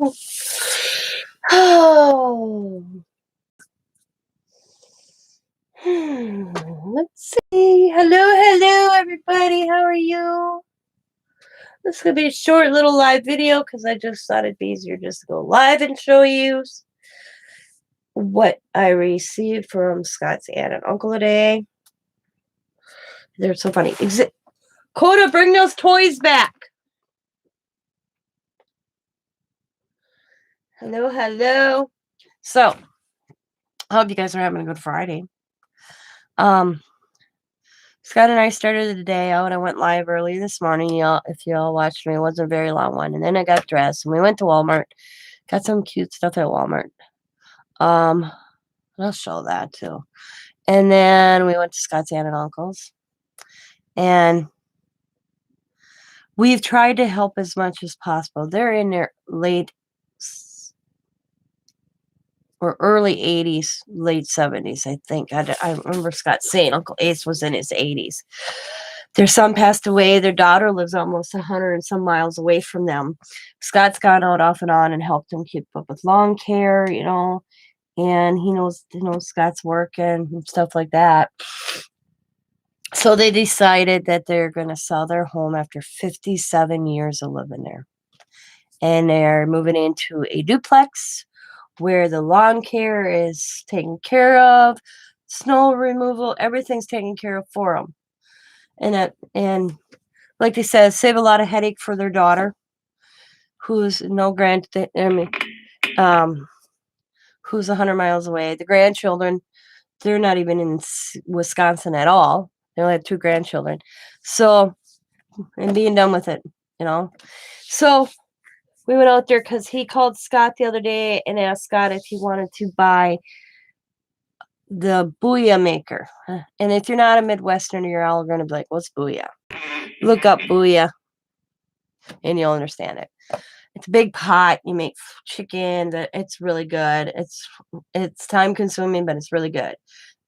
Oh. Let's see. Hello, everybody. How are you? This is going to be a short little live video because I just thought it'd be easier just to go live and show you what I received from Scott's aunt and uncle today. They're so funny. Coda, bring those toys back. Hello. So, I hope you guys are having a good Friday. Scott and I started the day out. I went live early this morning. If y'all watched me, it wasn't a very long one. And then I got dressed and we went to Walmart. Got some cute stuff at Walmart. I'll show that too. And then we went to Scott's aunt and uncle's. And we've tried to help as much as possible. They're in their late or early 80s, late 70s, I think. I remember Scott saying Uncle Ace was in his 80s. Their son passed away. Their daughter lives almost 100 and some miles away from them. Scott's gone out off and on and helped them keep up with lawn care, and he knows Scott's working and stuff like that. So they decided that they're going to sell their home after 57 years of living there. And they're moving into a duplex where the lawn care is taken care of, snow removal, everything's taken care of for them. And like they said, save a lot of headache for their daughter, who's who's 100 miles away. The grandchildren, they're not even in Wisconsin at all. They only have 2 grandchildren. So, and being done with it, So we went out there because he called Scott the other day and asked Scott if he wanted to buy the Booyah maker. And if you're not a Midwesterner, you're all going to be like, what's Booyah? Look up Booyah and you'll understand it. It's a big pot. You make chicken. It's really good. It's time consuming, but it's really good.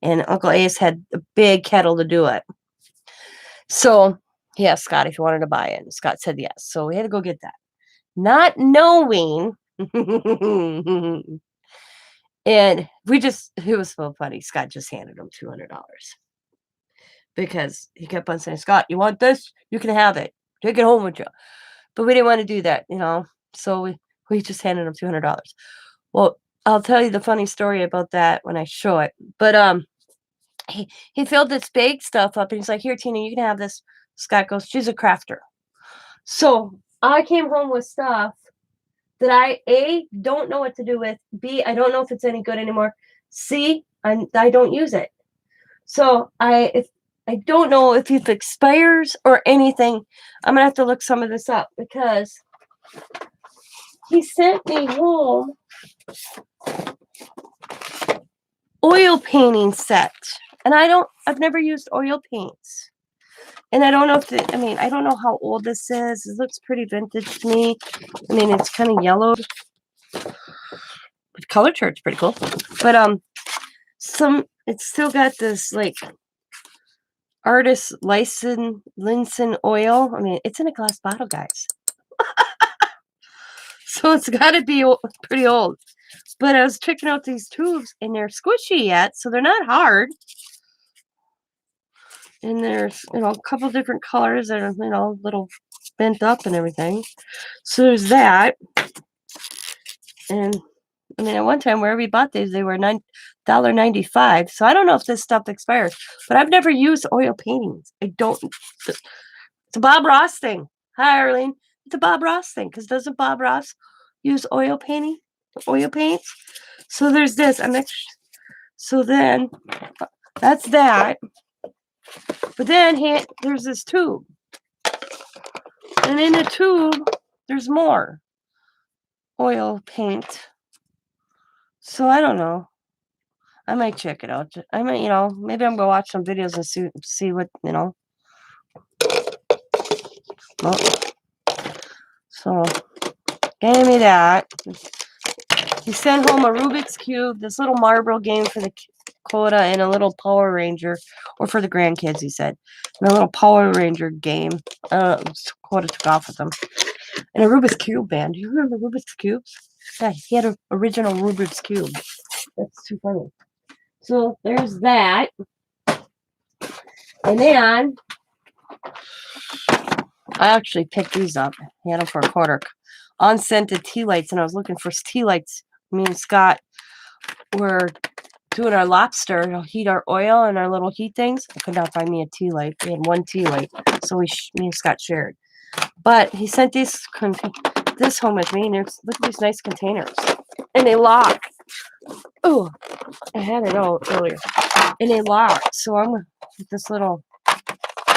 And Uncle Ace had a big kettle to do it. So he asked Scott if he wanted to buy it. And Scott said yes. So we had to go get that. Not knowing. And it was so funny. Scott just handed him $200 because he kept on saying, Scott, you want this? You can have it. Take it home with you. But we didn't want to do that, So we just handed him $200. Well, I'll tell you the funny story about that when I show it. But he filled this big stuff up and he's like, here, Tina, you can have this. Scott goes, she's a crafter. So I came home with stuff that I, A, don't know what to do with. B, I don't know if it's any good anymore. C, I don't use it. So I don't know if it expires or anything. I'm going to have to look some of this up because he sent me home oil painting set. And I've never used oil paints. And I don't know I don't know how old this is. It looks pretty vintage to me. It's kind of yellowed. But color chart's pretty cool. But it's still got this like artist linseed oil. It's in a glass bottle, guys. So it's got to be pretty old. But I was checking out these tubes and they're squishy yet, so they're not hard. And there's, a couple different colors that are, a little bent up and everything. So there's that. And, at one time, where we bought these, they were $9.95. So I don't know if this stuff expires. But I've never used oil paintings. It's a Bob Ross thing. Hi, Arlene. It's a Bob Ross thing. Because doesn't Bob Ross use oil painting? Oil paints? So there's this. So then, that's that. But then there's this tube. And in the tube, there's more oil paint. So I don't know. I might check it out. I might, maybe I'm going to watch some videos and see what, Well, so, gave me that. He sent home a Rubik's Cube, this little marble game for the Coda, and a little Power Ranger, or for the grandkids, he said. And a little Power Ranger game. Coda took off with them. And a Rubik's Cube band. Do you remember Rubik's Cubes? Yeah, he had an original Rubik's Cube. That's too funny. So there's that. And then I actually picked these up. I had them for a quarter. Unscented tea lights, and I was looking for tea lights. Me and Scott were doing our lobster, heat our oil and our little heat things. I could not find me a tea light. We had one tea light, so me and Scott shared. But he sent this home with me, and look at these nice containers, and they lock. Oh, I had it all earlier, and they lock. So I'm gonna put this little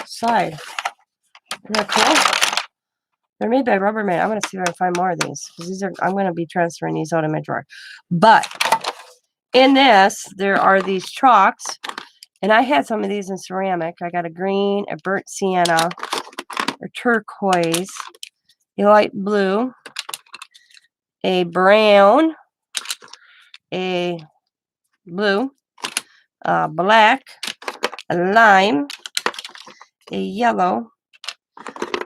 side. Isn't that cool? They're made by Rubbermaid. I'm gonna see if I can find more of these because I'm gonna be transferring these out of my drawer. But in this, there are these chalks, and I had some of these in ceramic. I got a green, a burnt sienna, a turquoise, a light blue, a brown, a blue, black, a lime, a yellow.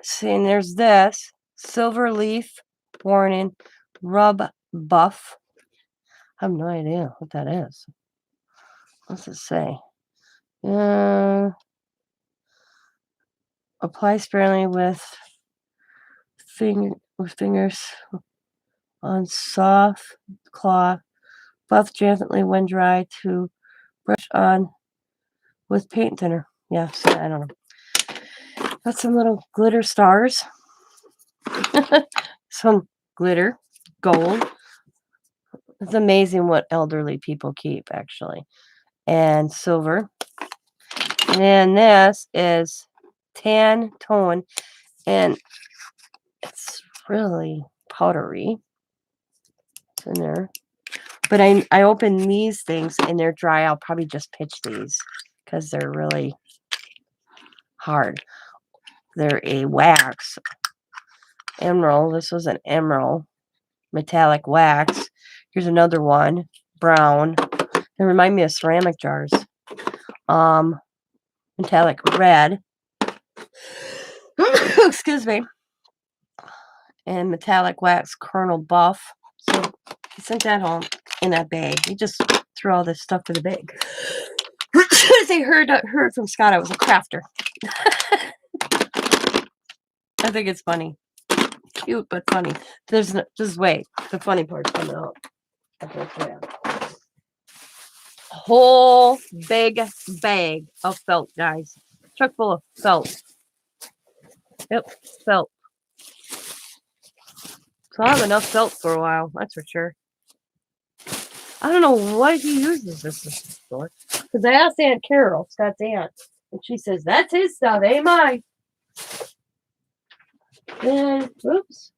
See, and there's this silver leaf warning rub buff. I have no idea what that is. What's it say? Apply sparingly with fingers on soft cloth. Buff gently when dry to brush on with paint thinner. Yeah, so I don't know. Got some little glitter stars. Some glitter, gold. It's amazing what elderly people keep, actually. And silver. And this is tan tone, and it's really powdery. It's in there. But I opened these things, and they're dry. I'll probably just pitch these because they're really hard. They're a wax. Emerald. This was an emerald. Metallic wax. Here's another one. Brown. They remind me of ceramic jars. Metallic red. Excuse me. And metallic wax kernel buff. So he sent that home in that bag. He just threw all this stuff in the bag. They heard from Scott I was a crafter. I think it's funny. Cute but funny. Just wait. The funny part's coming out. Whole big bag of felt, guys. Truck full of felt. Yep, felt. So I'll have enough felt for a while, that's for sure. I don't know what he uses this for. Because I asked Aunt Carol, Scott's aunt, and she says, that's his stuff, ain't mine. And, oops.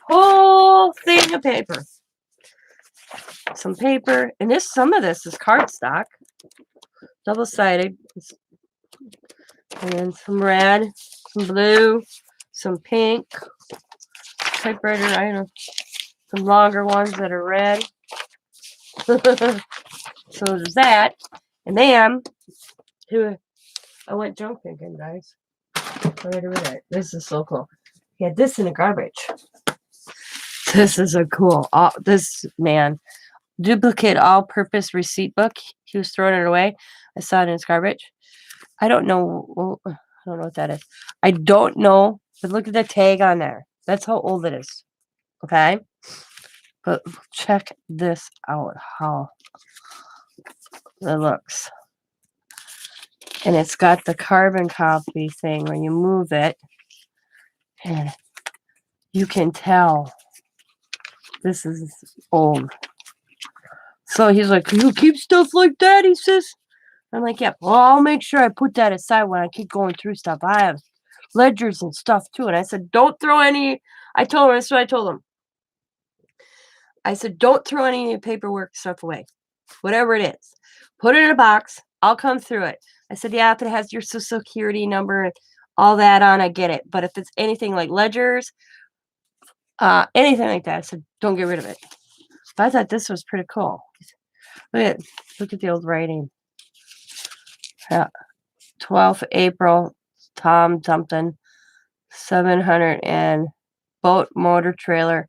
Whole thing of paper. Some paper. And some of this is cardstock. Double-sided. And some red, some blue, some pink. Typewriter, I don't know. Some longer ones that are red. So there's that. And then, I went junk thinking, guys. What did I do with it? This is so cool. He had this in the garbage. This is a cool. This man, duplicate all-purpose receipt book. He was throwing it away. I saw it in his garbage. I don't know. I don't know what that is. I don't know. But look at the tag on there. That's how old it is. Okay. But check this out. How it looks. And it's got the carbon copy thing where you move it. And you can tell this is old. So he's like, "You keep stuff like that?" He says. I'm like, "Yeah, well, I'll make sure I put that aside when I keep going through stuff. I have ledgers and stuff too." And I said, "Don't throw any." I told him, that's what I told him. I said, "Don't throw any paperwork stuff away. Whatever it is. Put it in a box. I'll come through it." I said, "Yeah, if it has your social security number, all that on, I get it. But if it's anything like ledgers, anything like that," I said, "don't get rid of it." But I thought this was pretty cool. Look at the old writing. 12th April, Tom something, 700 and boat, motor, trailer,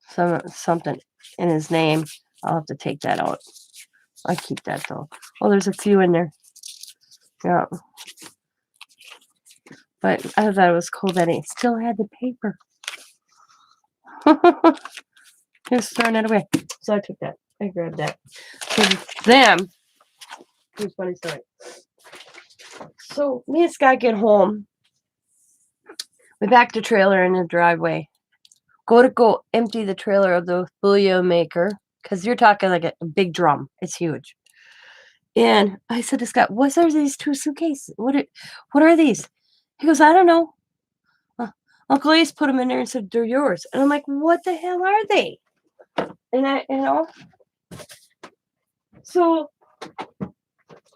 something in his name. I'll have to take that out. I keep that though. Oh, there's a few in there. Yeah. But I thought it was cool that he still had the paper. He was throwing it away. So I took that. I grabbed that. For them. Here's a funny story. So me and Scott get home. We back the trailer in the driveway. Go empty the trailer of the bouillon maker. Because you're talking like a big drum. It's huge. And I said to Scott, "What are these two suitcases? What are these?" He goes, "I don't know. Uncle Ace put them in there and said they're yours." And I'm like, "What the hell are they?" And so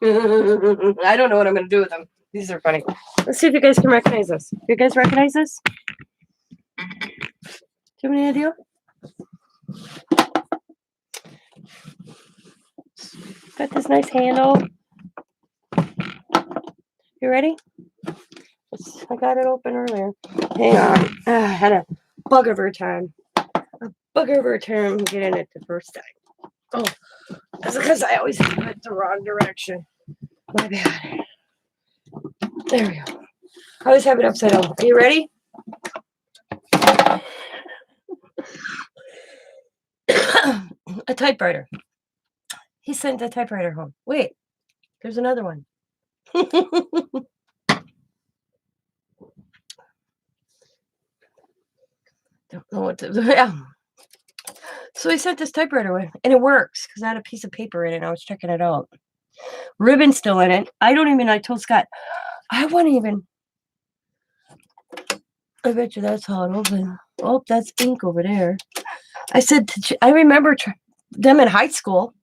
I don't know what I'm going to do with them. These are funny. Let's see if you guys can recognize this. You guys recognize this? Do you have any idea? Got this nice handle. You ready? I got it open earlier. Hang on. I had a bug of a time. Getting it the first time. Oh, that's because I always went the wrong direction. My bad. There we go. I always have it upside down. Are you ready? A typewriter. He sent a typewriter home. Wait, there's another one. Don't know what to do. Yeah. So he sent this typewriter in, and it works because I had a piece of paper in it. And I was checking it out. Ribbon's still in it. I told Scott, I wouldn't even. I bet you that's how it opened. Oh, that's ink over there. I said, I remember them in high school.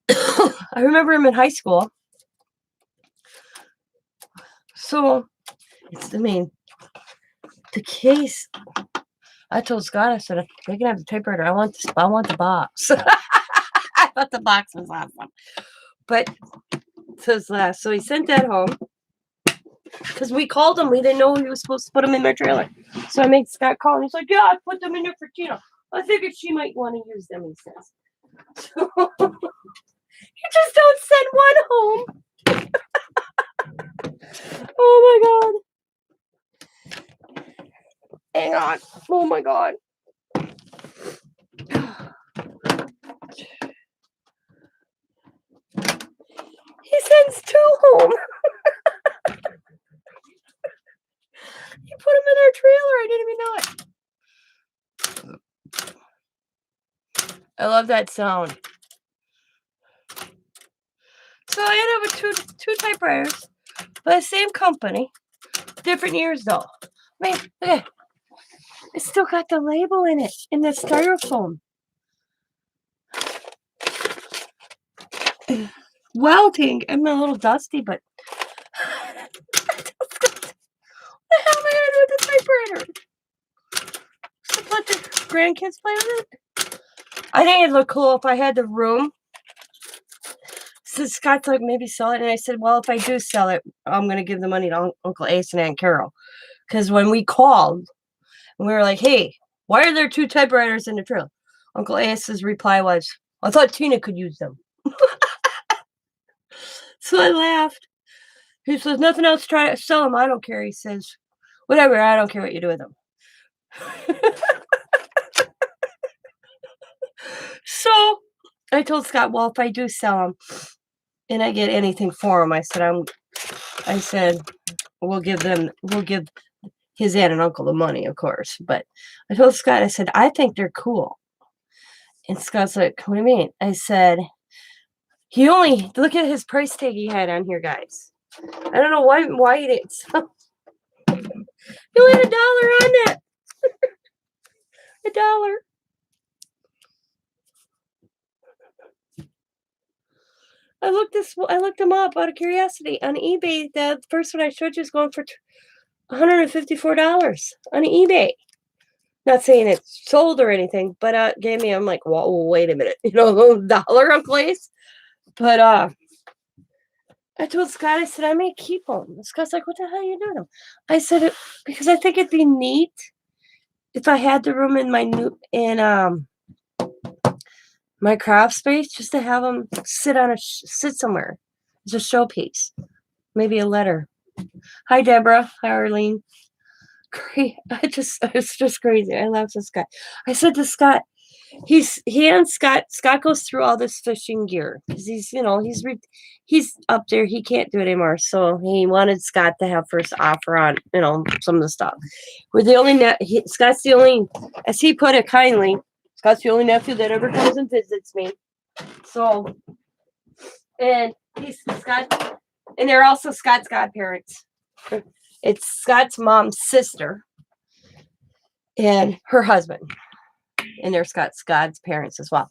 I remember him in high school. So, the case. I told Scott, I said, they can have the typewriter. I want the box. I thought the box was awesome. But, so he sent that home. Because we called him. We didn't know he was supposed to put them in my trailer. So I made Scott call. And he's like, "Yeah, I put them in there for Tina. I figured she might want to use them," he says. So, you just don't send one home. Oh my God. Hang on. Oh my God. He sends two home. He put them in our trailer. I didn't even know it. I love that sound. So I ended up with two typewriters by the same company. Different years though. Man, look at it. It's still got the label in it, in the styrofoam. Welting. I'm a little dusty, but what the hell am I gonna do with the typewriter? Just let the grandkids play with it. I think it'd look cool if I had the room. So Scott's like, maybe sell it, and I said, well, if I do sell it, I'm gonna give the money to Uncle Ace and Aunt Carol, because when we called, and we were like, "Hey, why are there two typewriters in the trailer?" Uncle Ace's reply was, "I thought Tina could use them." So I laughed. He says, "Nothing else, try to sell them. I don't care." He says, "Whatever, I don't care what you do with them." So I told Scott, well, if I do sell them and I get anything for them, I said, we'll give his aunt and uncle the money, of course. But I told Scott, I said, I think they're cool. And Scott's like, what do you mean? I said, look at his price tag he had on here, guys. I don't know why he didn't sell. He only had $1 on that. $1. I looked them up out of curiosity on eBay. The first one I showed you is going for $154 on eBay. Not saying it's sold or anything, but gave me. I'm like, whoa, wait a minute, $1 on place. But I told Scott, I said, I may keep them. Scott's like, what the hell are you doing them? I said, because I think it'd be neat if I had the room in my craft space just to have them sit somewhere. It's a showpiece. Maybe a letter. Hi, Deborah. Hi, Arlene. Great. It's just crazy. I love this guy. I said to Scott, Scott goes through all this fishing gear because he's up there. He can't do it anymore. So he wanted Scott to have first offer on, some of the stuff. We're the only Scott's the only, as he put it kindly, Scott's the only nephew that ever comes and visits me. So, and he's Scott, and they're also Scott's godparents. It's Scott's mom's sister and her husband, and they're Scott's parents as well.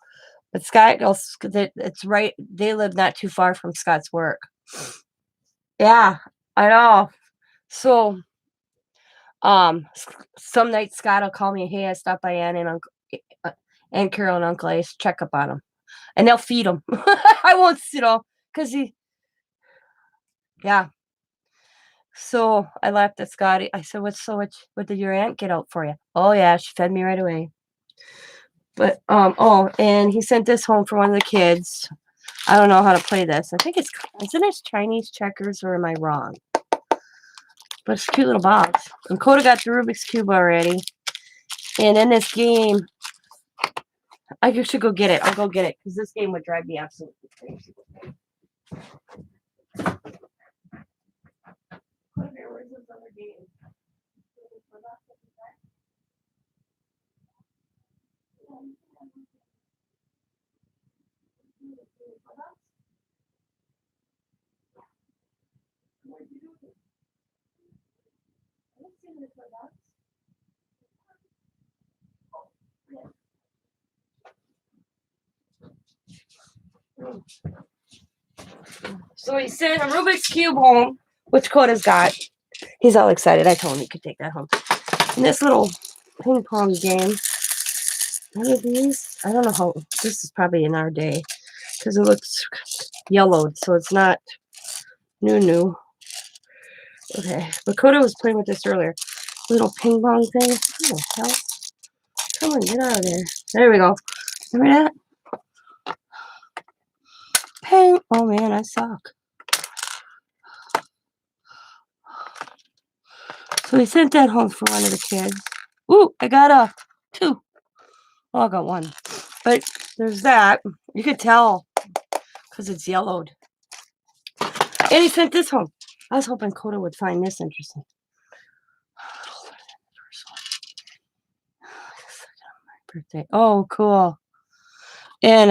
But Scott goes, it's right. They live not too far from Scott's work. Yeah, I know. So, some nights Scott will call me, hey, I stopped by Aunt Carol and Uncle Ace, check up on them, and they'll feed them. I won't, because yeah. So I laughed at Scotty. I said, what did your aunt get out for you? Oh yeah, she fed me right away. But and he sent this home for one of the kids. I don't know how to play this. I think isn't it Chinese checkers, or am I wrong? But it's a cute little box. And Coda got the Rubik's Cube already. And in this game, I should go get it. I'll go get it because this game would drive me absolutely crazy. Where's this other game? So he sent a Rubik's Cube home, which Coda's got. He's all excited. I told him he could take that home. And this little ping pong game. One of these, I don't know how, this is probably in our day because it looks yellowed, so it's not new. Okay, but Coda was playing with this earlier. Little ping pong thing. What the hell? Come on, get out of there. There we go. Remember that? Ping. Oh man, I suck. So we sent that home for one of the kids. Ooh, I got two. Oh, I got one. But there's that. You could tell because it's yellowed. And he sent this home. I was hoping Coda would find this interesting. Birthday. Oh, cool. And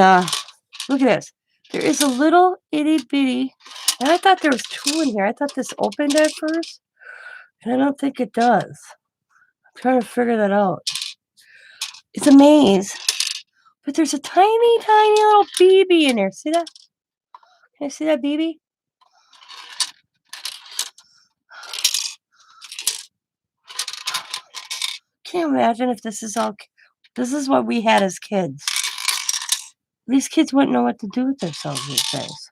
look at this. There is a little itty bitty, and I thought there was two in here. I thought this opened at first, and I don't think it does. I'm trying to figure that out. It's a maze, but there's a tiny, tiny little BB in there. See that? Can you see that BB? Can you imagine if this is what we had as kids? These kids wouldn't know what to do with themselves these days.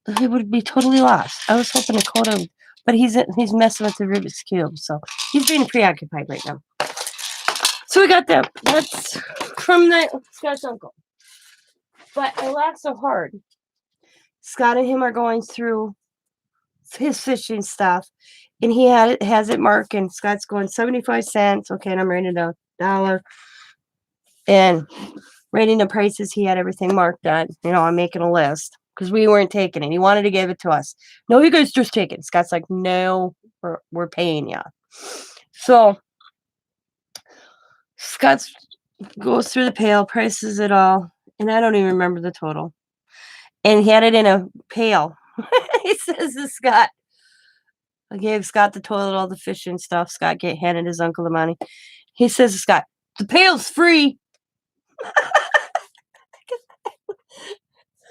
They would be totally lost. I was hoping to code him, but he's messing with the Rubik's Cube, so he's being preoccupied right now. So we got that. That's from Scott's uncle. But I laughed so hard. Scott and him are going through his fishing stuff, and he has it marked, and Scott's going 75 cents. Okay, and I'm writing a $1. And writing the prices, he had everything marked on. I'm making a list because we weren't taking it. He wanted to give it to us. No, you guys just take it. Scott's like, no, we're paying you. So Scott goes through the pail, prices it all, and I don't even remember the total. And he had it in a pail. He says to Scott, I gave Scott the total, all the fishing stuff. Scott handed his uncle the money. He says to Scott, the pail's free.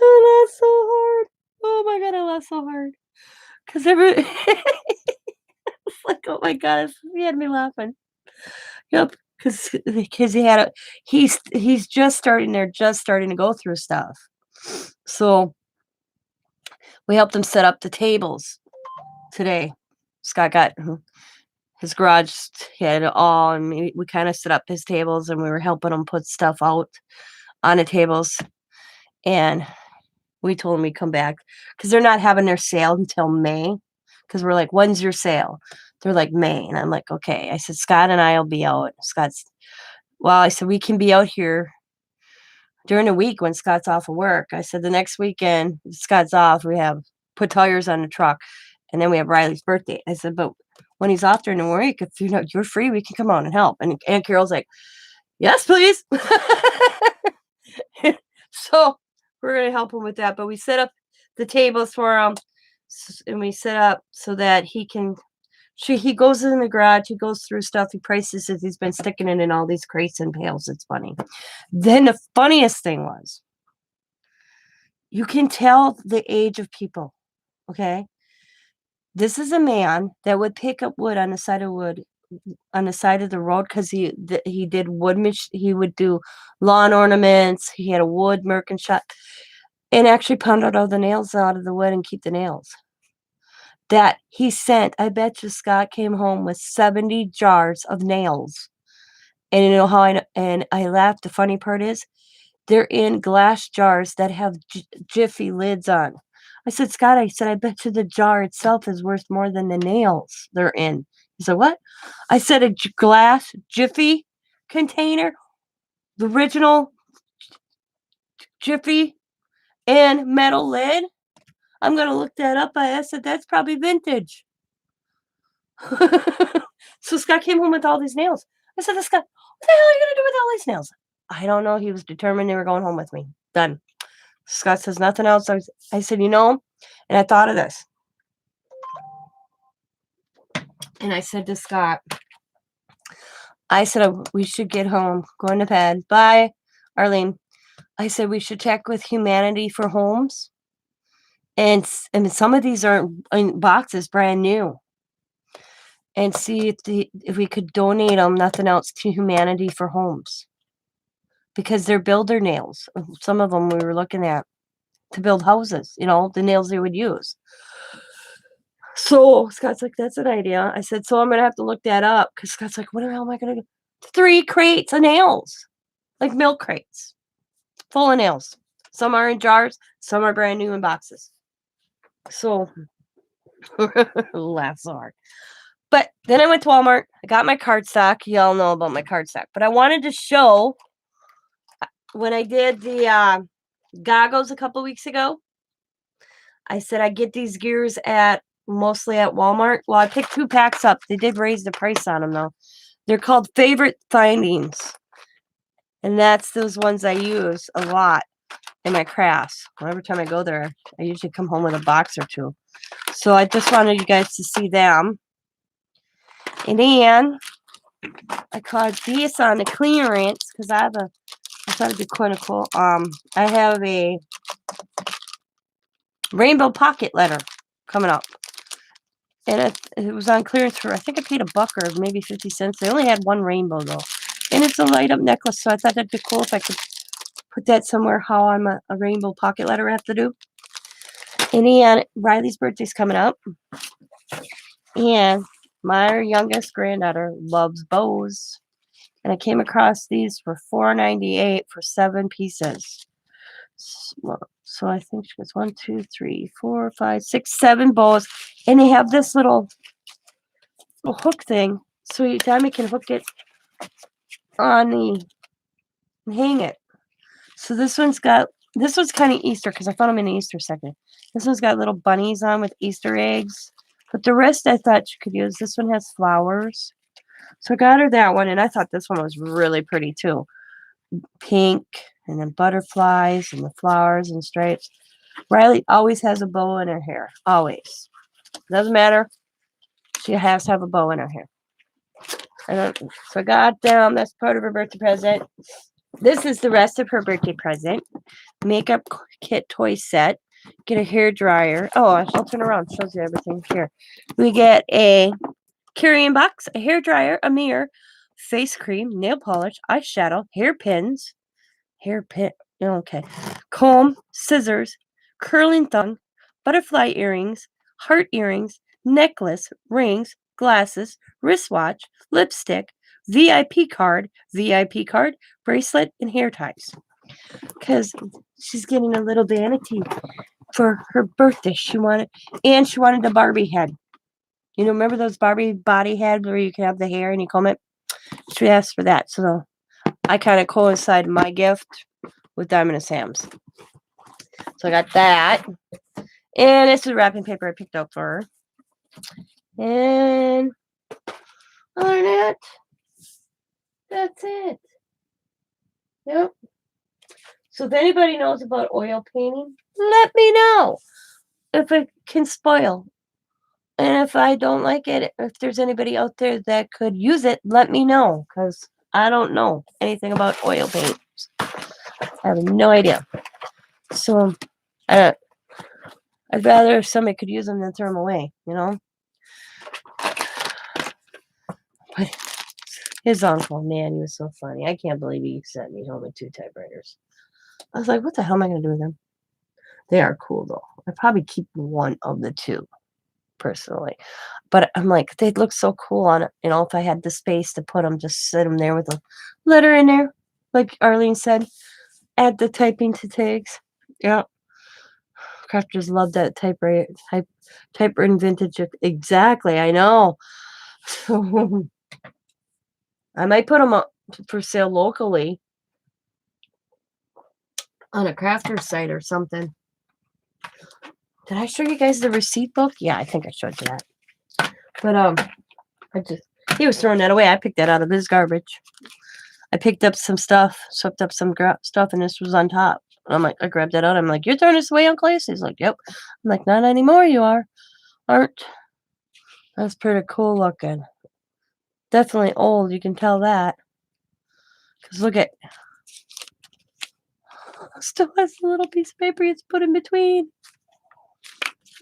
I laughed so hard. Oh my God, I laughed so hard. Because it's like, oh my God, he had me laughing. Yep, because he's just starting to go through stuff. So We helped him set up the tables today. Scott got his garage, he had it all, and we kind of set up his tables, and we were helping him put stuff out on the tables. And we told him we'd come back because they're not having their sale until May. Because we're like, when's your sale? They're like, May. And I'm like, okay. I said, Scott and I will be out. I said, we can be out here during the week when Scott's off of work. I said, the next weekend, Scott's off, we have put tires on the truck. And then we have Riley's birthday. I said, but when he's off during the week, if you're free, we can come on and help. And Aunt Carol's like, yes, please. So we're going to help him with that. But we set up the tables for him, and we set up so that he goes in the garage, he goes through stuff, he prices it, he's been sticking it in all these crates and pails. It's funny. Then the funniest thing was, you can tell the age of people, okay? This is a man that would pick up wood on the side of the road because he did he would do lawn ornaments. He had a wood merchant shop and actually pound out all the nails out of the wood and keep the nails. That he sent, I bet you Scott came home with 70 jars of nails. And you know how I laughed. The funny part is they're in glass jars that have Jiffy lids on. I said, Scott, I bet you the jar itself is worth more than the nails they're in. He said, what? I said, a glass Jiffy container, the original Jiffy and metal lid. I'm going to look that up. I said, that's probably vintage. So Scott came home with all these nails. I said to Scott, what the hell are you going to do with all these nails? I don't know. He was determined they were going home with me. Done. Scott says nothing else. I said, and I thought of this. And I said to Scott, we should get home, going to bed. Bye, Arlene. I said, we should check with Humanity for homes. And some of these are in boxes, brand new. And see if we could donate them, nothing else, to Humanity for homes. Because they're builder nails. Some of them we were looking at to build houses, the nails they would use. So Scott's like, that's an idea. I said, so I'm going to have to look that up. Because Scott's like, what the hell am I going to do? 3 crates of nails. Like milk crates. Full of nails. Some are in jars. Some are brand new in boxes. So, laugh so hard. But then I went to Walmart. I got my cardstock. Y'all know about my cardstock. But I wanted to show, when I did the goggles a couple weeks ago, I said I get these gears mostly at Walmart. Well, I picked 2 packs up. They did raise the price on them, though. They're called Favorite Findings. And that's those ones I use a lot in my crafts. Well, every time I go there, I usually come home with a box or 2. So I just wanted you guys to see them. And then I caught these on the clearance because I thought it'd be kind of cool. I have a rainbow pocket letter coming up. And it was on clearance for, I think I paid $1 or maybe 50 cents. They only had 1 rainbow, though. And it's a light-up necklace, so I thought that'd be cool if I could put that somewhere, how I'm a rainbow pocket letter I have to do. And then Riley's birthday's coming up. And my youngest granddaughter loves bows. And I came across these for $4.98 for 7 pieces. So I think she was 1, 2, 3, 4, 5, 6, 7 bows. And they have this little hook thing. So Tommy can hook it on and hang it. So this one's kind of Easter because I found them in the Easter section. This one's got little bunnies on with Easter eggs. But the rest I thought she could use. This one has flowers. So I got her that one, and I thought this one was really pretty too. Pink, and then butterflies, and the flowers and stripes. Riley always has a bow in her hair. Always. Doesn't matter. She has to have a bow in her hair. So I got them. That's part of her birthday present. This is the rest of her birthday present. Makeup kit toy set. Get a hair dryer. Oh, I'll turn around. Shows you everything here. We get a carrying box, a hair dryer, a mirror, face cream, nail polish, eyeshadow, hairpins, okay, comb, scissors, curling thong, butterfly earrings, heart earrings, necklace, rings, glasses, wristwatch, lipstick, VIP card, bracelet, and hair ties. Because she's getting a little vanity for her birthday. She wanted a Barbie head. You know, remember those Barbie body heads where you can have the hair and you comb it? She asked for that. So I kind of coincided my gift with Diamond and Sam's. So I got that. And this is wrapping paper I picked up for her. And other than that, that's it. Yep. So if anybody knows about oil painting, let me know if it can spoil. And if I don't like it, if there's anybody out there that could use it, let me know. Because I don't know anything about oil paints. I have no idea. So I'd rather if somebody could use them than throw them away, you know? But his uncle, man, he was so funny. I can't believe he sent me home with 2 typewriters. I was like, what the hell am I going to do with them? They are cool, though. I'd probably keep one of the 2, personally. But I'm like, they'd look so cool on it. You know, if I had the space to put them, just sit them there with a letter in there. Like Arlene said, add the typing to tags. Yeah. Crafters love that typewritten vintage. Exactly, I know. I might put them up for sale locally on a crafter site or something. Did I show you guys the receipt book? Yeah, I think I showed you that. But he was throwing that away. I picked that out of his garbage. I picked up some stuff, swept up some stuff, and this was on top. And I'm like, I grabbed that out. I'm like, you're throwing this away, Uncle Ace? He's like, yep. I'm like, not anymore. You aren't. That's pretty cool looking. Definitely old. You can tell that. Because look at, still has a little piece of paper it's put in between.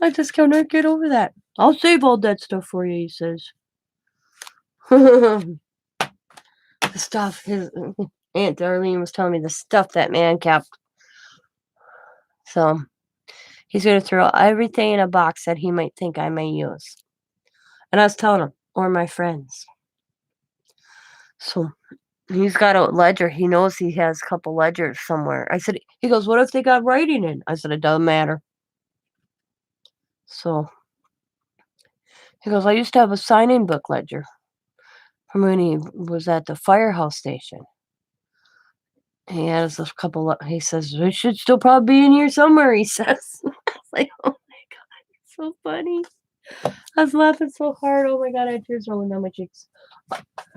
I just cannot get over that. I'll save all that stuff for you, he says. The stuff his Aunt Darlene was telling me, the stuff that man kept. So he's going to throw everything in a box that he might think I may use. And I was telling him, or my friends. So he's got a ledger. He knows he has a couple ledgers somewhere. I said, he goes, what if they got writing in? I said, it doesn't matter. So he goes, I used to have a sign-in book ledger from when he was at the firehouse station. He has a couple of, he says, it should still probably be in here somewhere, he says. I was like, oh my God, it's so funny. I was laughing so hard. Oh my God, I had tears rolling down my cheeks.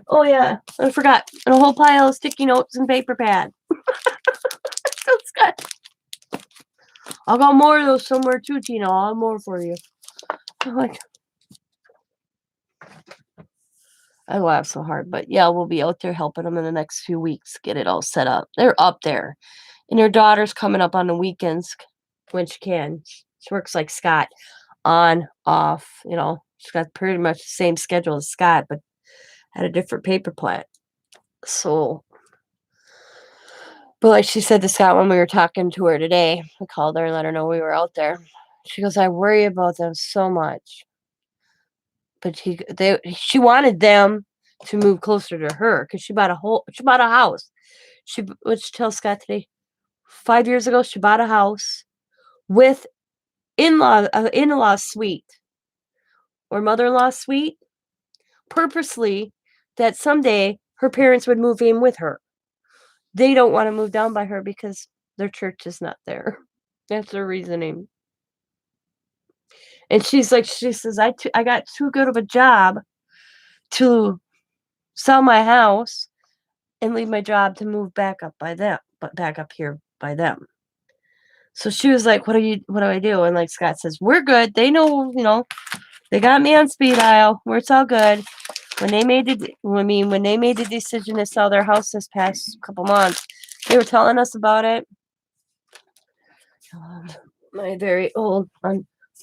Oh yeah, I forgot. And a whole pile of sticky notes and paper pad. So Scott, I got more of those somewhere too, Tina. I'll have more for you. I'm like, I laugh so hard, but yeah, we'll be out there helping them in the next few weeks get it all set up. They're up there, and her daughter's coming up on the weekends when she can. She works like Scott, on, off. You know, she's got pretty much the same schedule as Scott, but at a different paper plant. So, but like she said to Scott when we were talking to her today, I called her and let her know we were out there. She goes, I worry about them so much. But she wanted them to move closer to her because she bought a house. What she tell Scott today? 5 years ago, she bought a house with in-law suite or mother-in-law suite, purposely that someday her parents would move in with her. They don't want to move down by her because their church is not there. That's their reasoning. And she says, I got too good of a job to sell my house and leave my job to move back up here by them. So she was like, what do I do? And like Scott says, we're good. They know, they got me on speed dial. It's all good. When they made the decision to sell their house this past couple months, they were telling us about it. My very old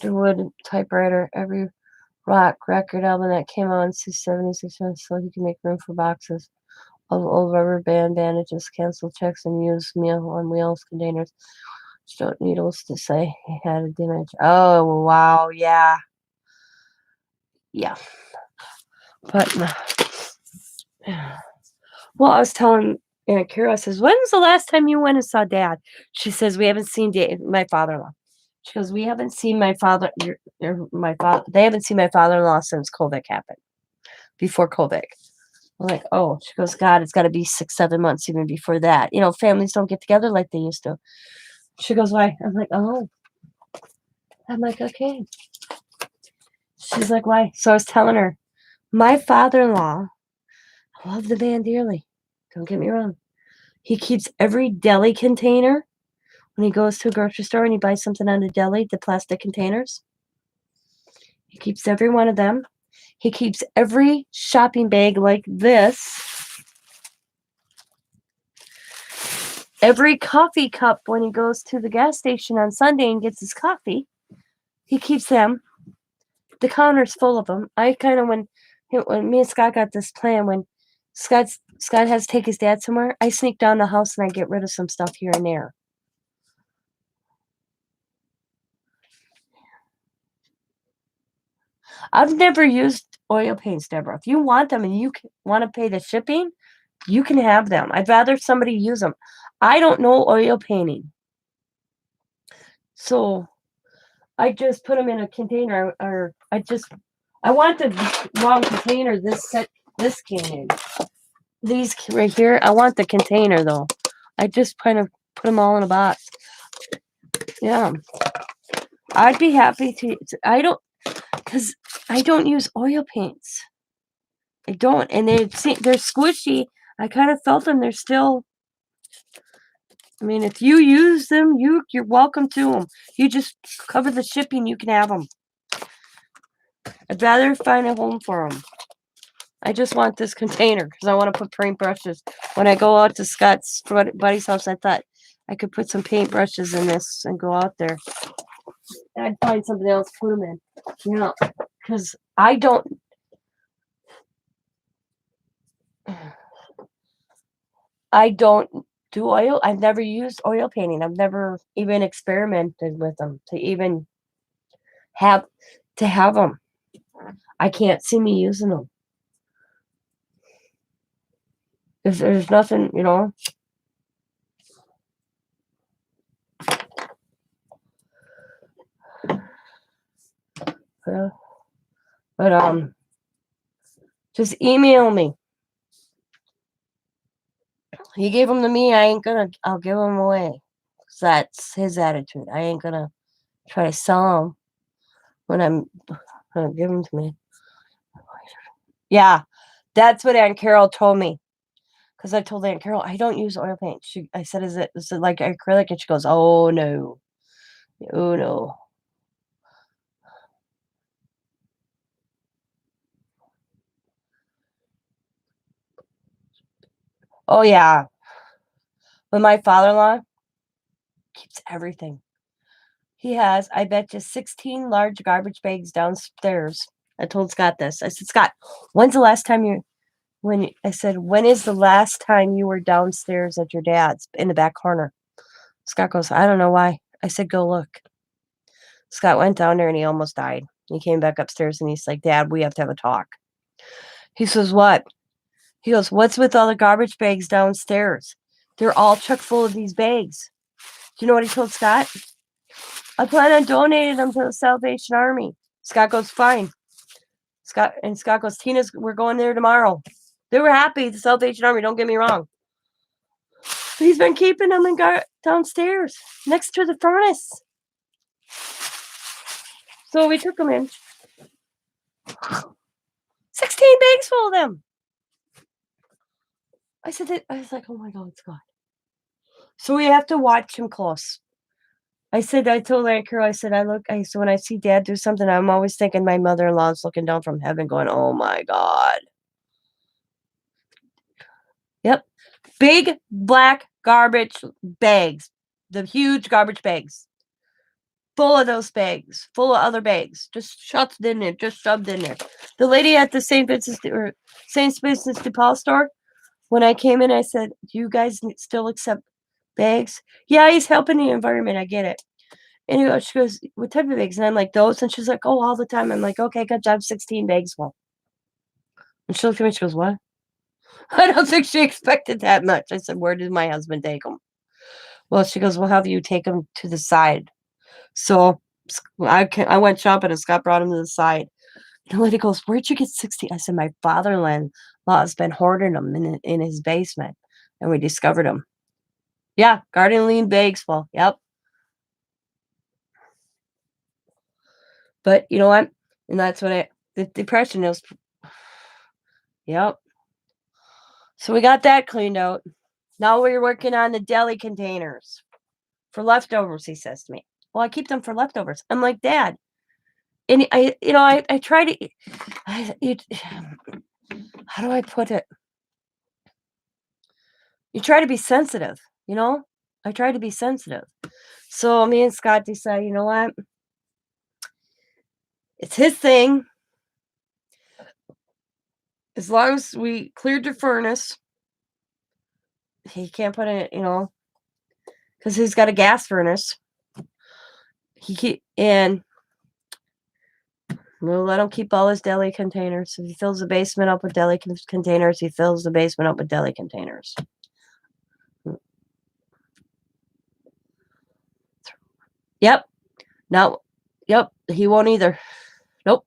Underwood typewriter, every rock record album that came out in 76 months, so he can make room for boxes of old rubber band bandages, canceled checks, and used Meal on Wheels containers. Short needles to say he had a dementia. Oh, wow. Yeah. Yeah. But, well, I was telling Aunt Carol, I says, when's the last time you went and saw Dad? She says, we haven't seen my father-in-law. She goes, we haven't seen my father, they haven't seen my father-in-law since COVID happened, before COVID. I'm like, oh, she goes, God, it's got to be 6, 7 months even before that. Families don't get together like they used to. She goes, why? I'm like, oh. I'm like, okay. She's like, why? So I was telling her, my father-in-law, I love the man dearly. Don't get me wrong. He keeps every deli container when he goes to a grocery store and he buys something on the deli, the plastic containers. He keeps every one of them. He keeps every shopping bag like this. Every coffee cup when he goes to the gas station on Sunday and gets his coffee. He keeps them. The counter's full of them. I kind of, when me and Scott got this plan, when Scott has to take his dad somewhere, I sneak down the house and I get rid of some stuff here and there. I've never used oil paints, Deborah. If you want them and you want to pay the shipping, you can have them. I'd rather somebody use them. I don't know oil painting. So I just put them in a container, or I want the wrong container this came in. These right here, I want the container though. I just kind of put them all in a box. Yeah. I'd be happy to, because I don't use oil paints. I don't, and they're squishy. I kind of felt them. They're still, I mean, if you use them, you're welcome to them. You just cover the shipping, you can have them. I'd rather find a home for them. I just want this container because I want to put paint brushes. When I go out to Scott's buddy's house, I thought I could put some paint brushes in this and go out there. I'd find something else to put them in. Because I don't do oil. I've never used oil painting. I've never even experimented with them to even have them. I can't see me using them. If there's nothing, but just email me. He gave them to me. I'll give them away. That's his attitude. I ain't gonna try to sell them when I'm gonna give them to me. Yeah, that's what Aunt Carol told me. Because I told Aunt Carol, I don't use oil paint. I said, is it like acrylic? And she goes, oh, no. Oh, no. Oh, yeah. But my father-in-law keeps everything. He has, I bet you, 16 large garbage bags downstairs. I told Scott this. I said, Scott, when is the last time you were downstairs at your dad's in the back corner? Scott goes, I don't know why. I said, go look. Scott went down there and he almost died. He came back upstairs and he's like, Dad, we have to have a talk. He says, what? He goes, what's with all the garbage bags downstairs? They're all chock full of these bags. Do you know what he told Scott? I plan on donating them to the Salvation Army. Scott goes, fine. Scott goes, we're going there tomorrow. They were happy, the Salvation Army, don't get me wrong. But he's been keeping them downstairs next to the furnace. So we took them in. 16 bags full of them. I was like, oh my God, Scott. So we have to watch him close. I told Aunt Carol, so when I see Dad do something, I'm always thinking my mother-in-law is looking down from heaven going, oh my God. Yep. Big black garbage bags. The huge garbage bags. Full of those bags. Full of other bags. Just shoved in there. The lady at the St. Vincent's de Paul store, when I came in, I said, do you guys still accept Bags? Yeah, he's helping the environment, I get it. Anyway, she goes, "What type of bags?" And I'm like, "Those." And she's like, "Oh, all the time." I'm like, "Okay, good job, 16 bags full." And she looked at me, she goes, "What?" I don't think she expected that much. I said, "Where did my husband take them?" Well, she goes, "Well, have you take them to the side?" So I went shopping and Scott brought him to the side. The lady goes, "Where'd you get 16?" I said, "My father-in-law has been hoarding them in his basement, and we discovered them." Yeah, garden lean bags full. Yep. But you know what? And that's what the depression is. Yep. So we got that cleaned out. Now we're working on the deli containers for leftovers, he says to me. Well, I keep them for leftovers. I'm like, Dad. And I try to, how do I put it? You try to be sensitive, you know? I try to be sensitive. So me and Scott decide, you know what? It's his thing. As long as we cleared the furnace, he can't put it, because he's got a gas furnace. And we'll let him keep all his deli containers. If he fills the basement up with deli containers, he fills the basement up with deli containers. Yep. Now, yep. He won't either. Nope.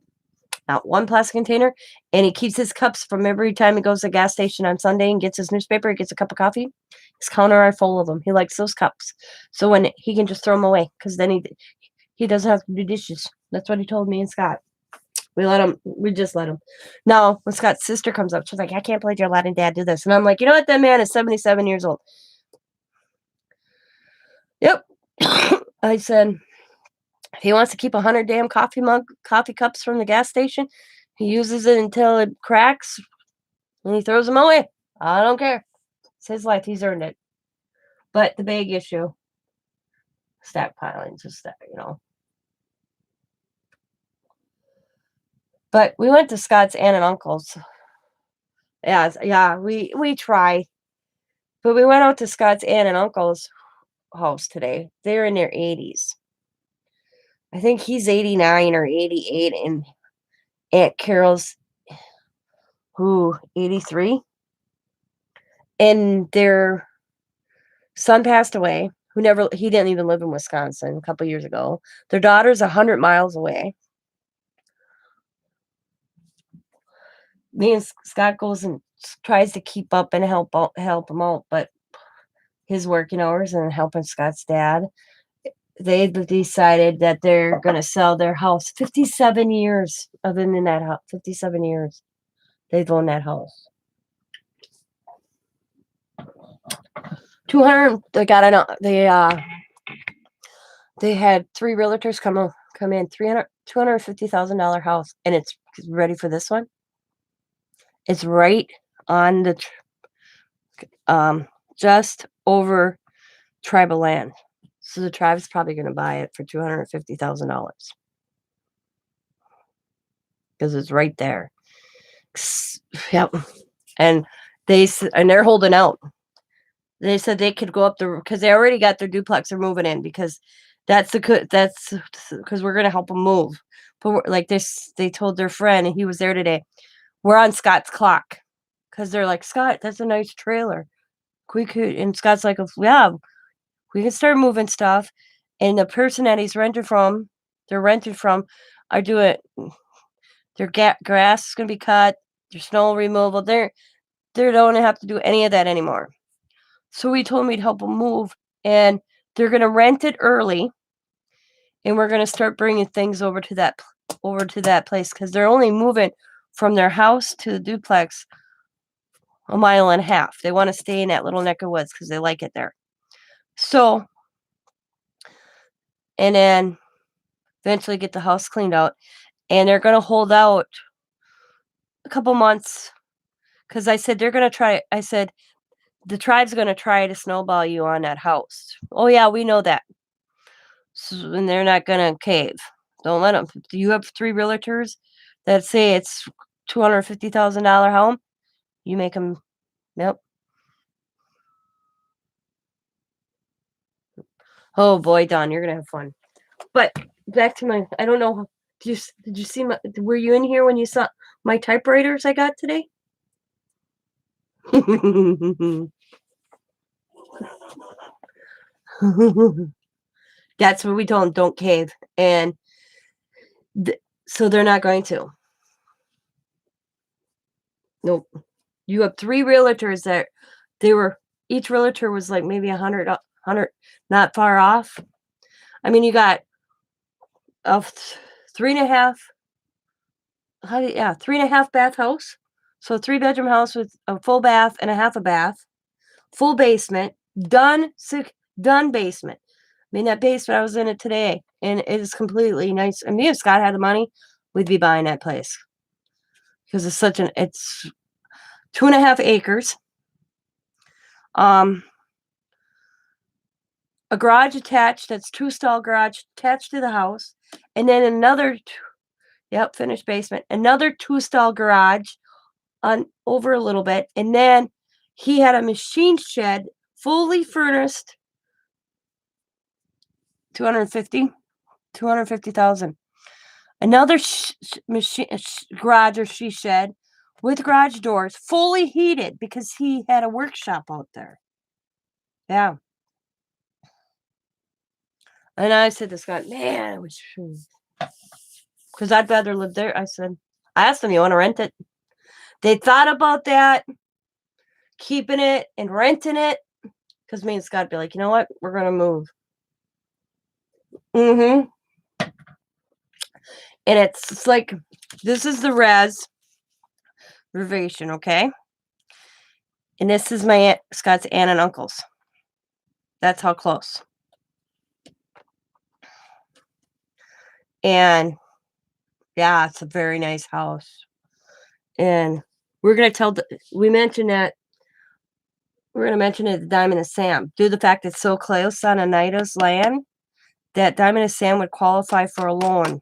Not one plastic container. And he keeps his cups from every time he goes to the gas station on Sunday and gets his newspaper, he gets a cup of coffee. His counter are full of them. He likes those cups. So when he can just throw them away because then he doesn't have to do dishes. That's what he told me and Scott. We just let him. Now, when Scott's sister comes up, she's like, "I can't believe you're letting Dad do this." And I'm like, "You know what? That man is 77 years old." Yep. I said, if he wants to keep 100 damn coffee cups from the gas station, he uses it until it cracks and he throws them away. I don't care. It's his life. He's earned it. But the big issue, stockpiling, just that. But we went to Scott's aunt and uncle's. Yeah, we try. But we went out to Scott's aunt and uncle's house today. They're in their 80s. I think he's 89 or 88, and Aunt Carol's 83. And their son passed away. He didn't even live in Wisconsin a couple years ago. Their daughter's 100 miles away. Me and Scott goes and tries to keep up and help him out, but his working hours and helping Scott's dad, they decided that they're going to sell their house. 57 years of them in that house. 57 years they've owned that house. 200. They got it. They had 3 realtors come in. $250,000 house, and it's ready for this one. It's right on the just over tribal land. So the tribe's probably going to buy it for $250,000 because it's right there. Yep. And they're holding out. They said they could go up because they already got their duplex. They're moving in because that's because we're gonna help them move. But like this, they told their friend, and he was there today. We're on Scott's clock because they're like, "Scott, that's a nice trailer. We could." And Scott's like, "Yeah, we can start moving stuff." And the person that they're rented from, are doing their grass is gonna be cut, their snow removal. They don't have to do any of that anymore. So we told me to help them move, and they're gonna rent it early, and we're gonna start bringing things over to that place because they're only moving from their house to the duplex a mile and a half. They want to stay in that little neck of woods because they like it there. So, and then eventually get the house cleaned out, and they're gonna hold out a couple months because I said they're gonna try. I said the tribe's gonna try to snowball you on that house. Oh yeah, we know that. So, and they're not gonna cave. Don't let them. Do you have 3 realtors that say it's $250,000 home? You make them. Nope. Oh boy, Don, you're gonna have fun. But back to my, I don't know. Did you see my? Were you in here when you saw my typewriters I got today? That's what we told them. Don't cave, and so they're not going to. Nope. You have 3 realtors that they were. Each realtor was like maybe 100, not far off. I mean, you got a 3.5. Yeah, 3.5 bath house. So 3-bedroom house with a full bath and a half a bath, full basement, done basement. I mean, that basement, I was in it today, and it is completely nice. And me, if Scott had the money, we'd be buying that place because it's 2.5 acres. A garage attached. That's 2-stall garage attached to the house, and then another. Yep, finished basement. Another 2-stall garage on over a little bit, and then he had a machine shed, fully furnished. 250,000. Another machine garage or shed with garage doors, fully heated because he had a workshop out there. Yeah. And I said to Scott, man, I wish, because I'd rather live there. I asked them, you want to rent it? They thought about that, keeping it and renting it, because me and Scott would be like, you know what? We're going to move. Mm-hmm. And it's like, this is the reservation, okay? And this is my Scott's aunt and uncle's. That's how close. And yeah, it's a very nice house. And we're going to mention it to Diamond and Sam. Due to the fact it's so close on Anita's land, that Diamond and Sam would qualify for a loan.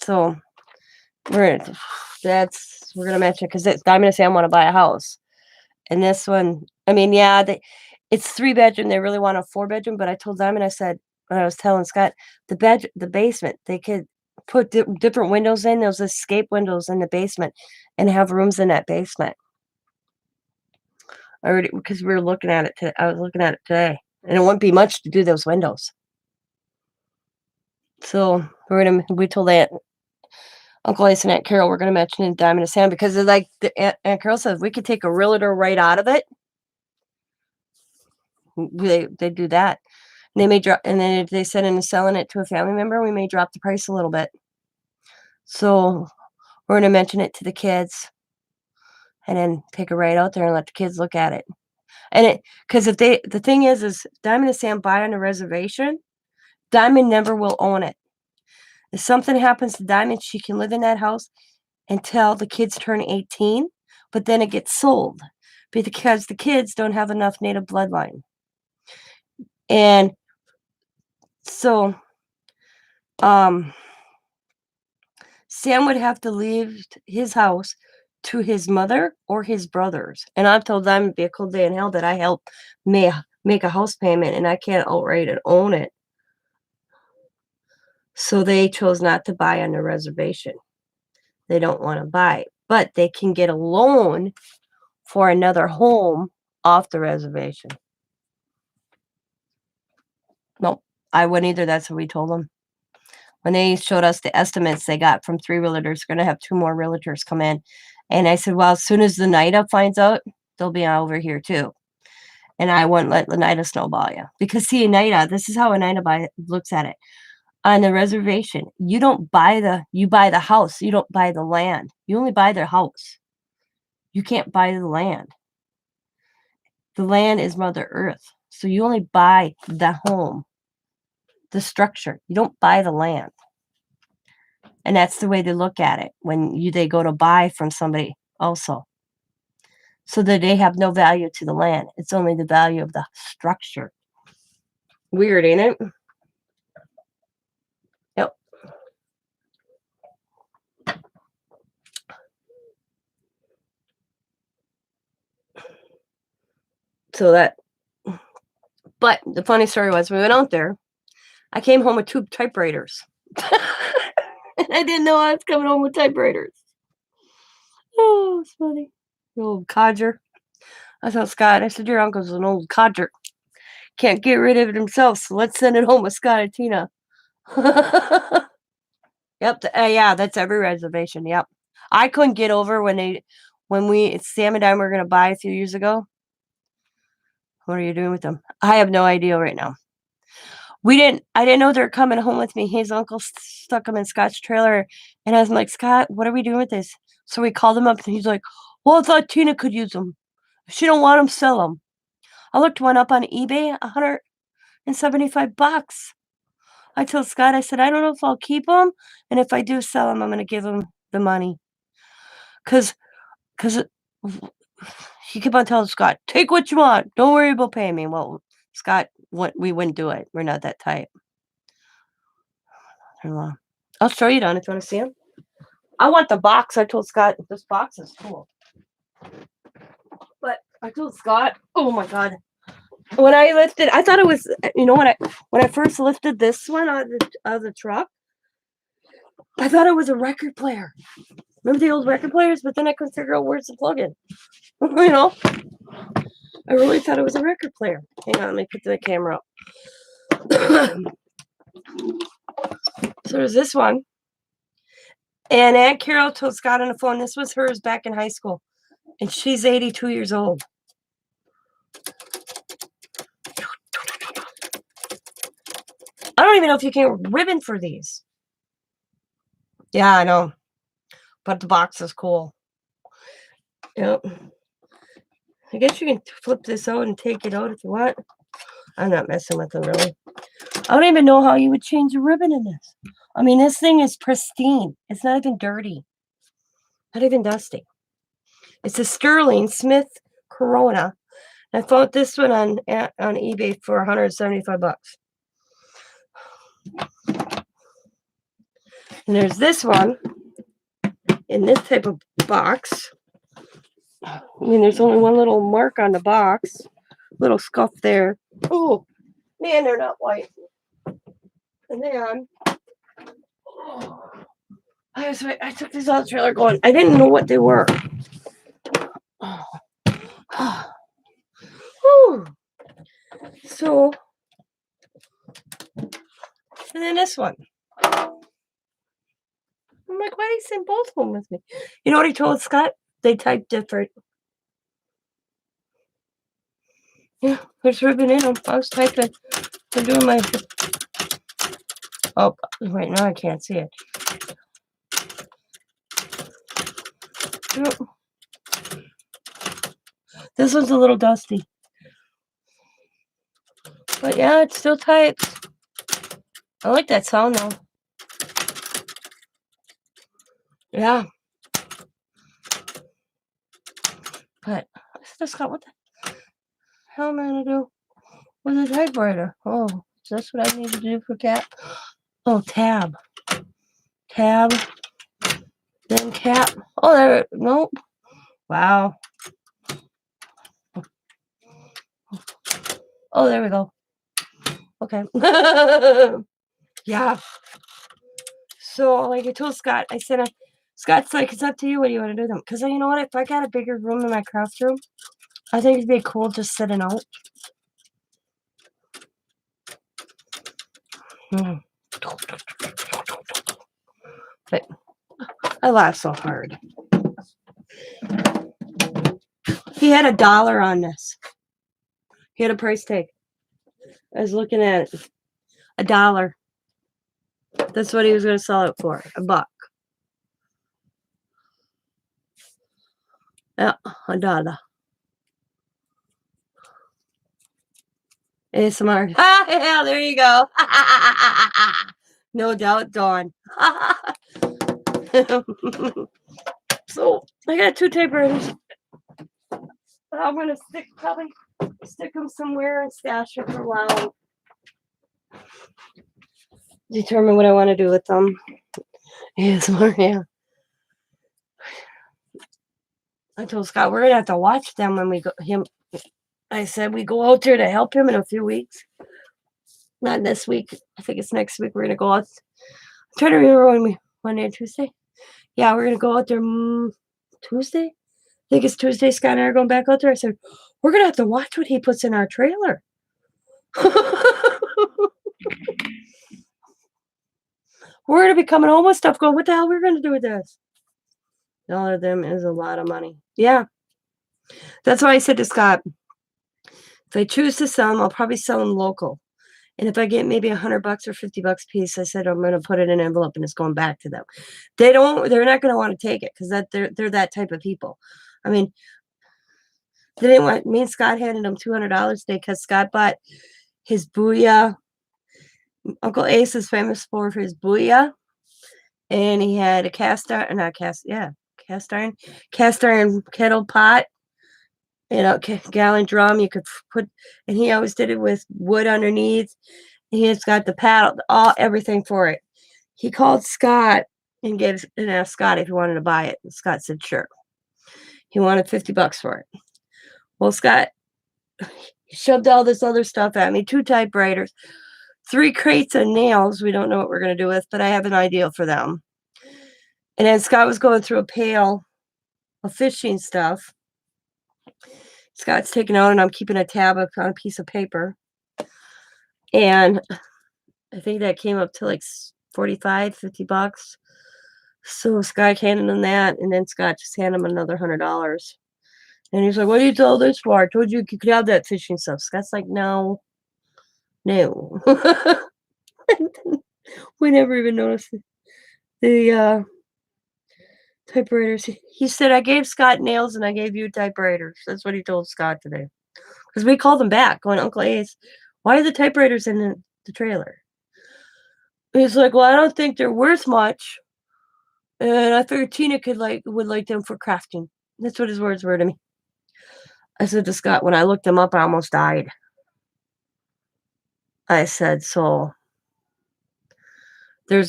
So we're going to mention it because Diamond and Sam want to buy a house. And this one, I mean, yeah, it's 3-bedroom. They really want a 4-bedroom, but I told Diamond, I said, when I was telling Scott, the basement, they could put different windows in, those escape windows in the basement, and have rooms in that basement. Already, because we were looking at it. I was looking at it today, and it wouldn't be much to do those windows. So we told Uncle Ace and Aunt Carol we're gonna mention in Diamond and Sam because they're like Aunt Carol says we could take a realtor right out of it. They do that. And they may drop, and then if they send in selling it to a family member, we may drop the price a little bit. So we're gonna mention it to the kids, and then take it right out there and let the kids look at it. And because the thing is Diamond and Sam buy on a reservation, Diamond never will own it. If something happens to Diamond, she can live in that house until the kids turn 18, but then it gets sold because the kids don't have enough native bloodline. And so Sam would have to leave his house to his mother or his brothers. And I've told them it'd be a cold day in hell that I help make a house payment and I can't outright and own it. So they chose not to buy on the reservation. They don't want to buy, but they can get a loan for another home off the reservation. Nope, I wouldn't either. That's what we told them. When they showed us the estimates they got from 3 realtors, going to have 2 more realtors come in. And I said, well, as soon as Lenita finds out, they'll be over here too. And I wouldn't let Lenita snowball you. Because see, Anita, this is how Anita looks at it. On the reservation, you buy the house. You don't buy the land. You only buy their house. You can't buy the land. The land is Mother Earth. So you only buy the home, the structure. You don't buy the land. And that's the way they look at it when they go to buy from somebody also. So that they have no value to the land. It's only the value of the structure. Weird, ain't it? Yep. So But the funny story was we went out there. I came home with 2 typewriters. And I didn't know I was coming home with typewriters. Oh, it's funny. The old codger. I told Scott, I said, your uncle's an old codger. Can't get rid of it himself, so let's send it home with Scott and Tina. Yep, yeah, that's every reservation, yep. I couldn't get over when Sam and I were gonna buy a few years ago. What are you doing with them? I have no idea right now. I didn't know they were coming home with me. His uncle stuck them in Scott's trailer, and I was like, "Scott, what are we doing with this?" So we called him up, and he's like, "Well, I thought Tina could use them. If she don't want them, sell them." I looked one up on eBay, $175. I told Scott, I said, "I don't know if I'll keep them, and if I do sell them, I'm gonna give him the money." 'Cause 'cause he kept on telling Scott, "Take what you want. Don't worry about paying me." Well, Scott, we wouldn't do it. We're not that type. I'll show you down if you wanna see them. I want the box. I told Scott, this box is cool. But I told Scott, oh my god. When I lifted, I thought it was, when I first lifted this one out of the truck, I thought it was a record player. Remember the old record players? But then I couldn't figure out where's the plug-in. I really thought it was a record player. Hang on, let me put the camera up. So there's this one. And Aunt Carol told Scott on the phone, this was hers back in high school. And she's 82 years old. I don't even know if you can get ribbon for these. Yeah, I know. But the box is cool. Yep. I guess you can flip this out and take it out if you want. I'm not messing with them, really. I don't even know how you would change a ribbon in this. I mean, this thing is pristine. It's not even dirty. Not even dusty. It's a Sterling Smith Corona. I found this one on eBay for $175. And there's this one in this type of box. I mean, there's only one little mark on the box. Little scuff there. Oh, man, they're not white. And then, I took these out of the trailer going, I didn't know what they were. So, and then this one. I'm like, why did he send both of them with me? You know what he told Scott? They type different. Yeah, there's ribbon in them. I was typing. I'm doing my. Oh, wait, now I can't see it. This one's a little dusty. But yeah, it still types. I like that sound though. Yeah. But I said, Scott, what the hell am I gonna do with a typewriter? Oh, is this what I need to do for cat? Oh, tab. Tab. Then cap. Oh, there. Nope. Wow. Oh, there we go. Okay. Yeah. So, like I told Scott, I said, Scott's like, it's up to you. What do you want to do with them? Because you know what? If I got a bigger room in my craft room, I think it'd be cool just sitting out. But I laugh so hard. He had $1 on this. He had a price tag. I was looking at it. $1. That's what he was going to sell it for. $1. Yeah, $1. ASMR. Yeah, there you go. No doubt, Dawn. So I got 2 typewriters. I'm gonna probably stick them somewhere and stash them for a while. Determine what I want to do with them. ASMR, yeah. I told Scott we're gonna have to watch them when we go I said we go out there to help him in a few weeks. Not this week. I think it's next week. We're gonna go out. I'm trying to remember when we Monday and Tuesday. Yeah, we're gonna go out there Tuesday. I think it's Tuesday. Scott and I are going back out there. I said we're gonna have to watch what he puts in our trailer. We're gonna be coming home with stuff. Going, what the hell? We're gonna do with this? All of them is a lot of money. Yeah, that's why I said to Scott, if I choose to sell them, I'll probably sell them local. And if I get maybe $100 or $50 a piece, I said I'm going to put it in an envelope and it's going back to them. They're not going to want to take it because they're that type of people. I mean, they didn't want me and Scott handed them $200 today because Scott bought his booyah. Uncle Ace is famous for his booyah, and he had a cast iron kettle pot. Gallon drum you could put, and he always did it with wood underneath. He's got the paddle, everything for it. He called Scott and asked Scott if he wanted to buy it. And Scott said sure. He wanted $50 for it. Well, Scott shoved all this other stuff at me: 2 typewriters, 3 crates of nails. We don't know what we're going to do with, but I have an idea for them. And then Scott was going through a pail of fishing stuff. Scott's taking out, and I'm keeping a tab on a piece of paper. And I think that came up to like $45-50. So Scott handed him that, and then Scott just handed him another $100. And he's like, "What do you tell this for? I told you could have that fishing stuff." Scott's like, "No." We never even noticed the typewriters. He said, "I gave Scott nails and I gave you typewriters." That's what he told Scott today. Because we called him back, going, "Uncle Ace, why are the typewriters in the trailer?" He's like, "Well, I don't think they're worth much. And I figured Tina would like them for crafting." That's what his words were to me. I said to Scott, when I looked them up, I almost died. I said, so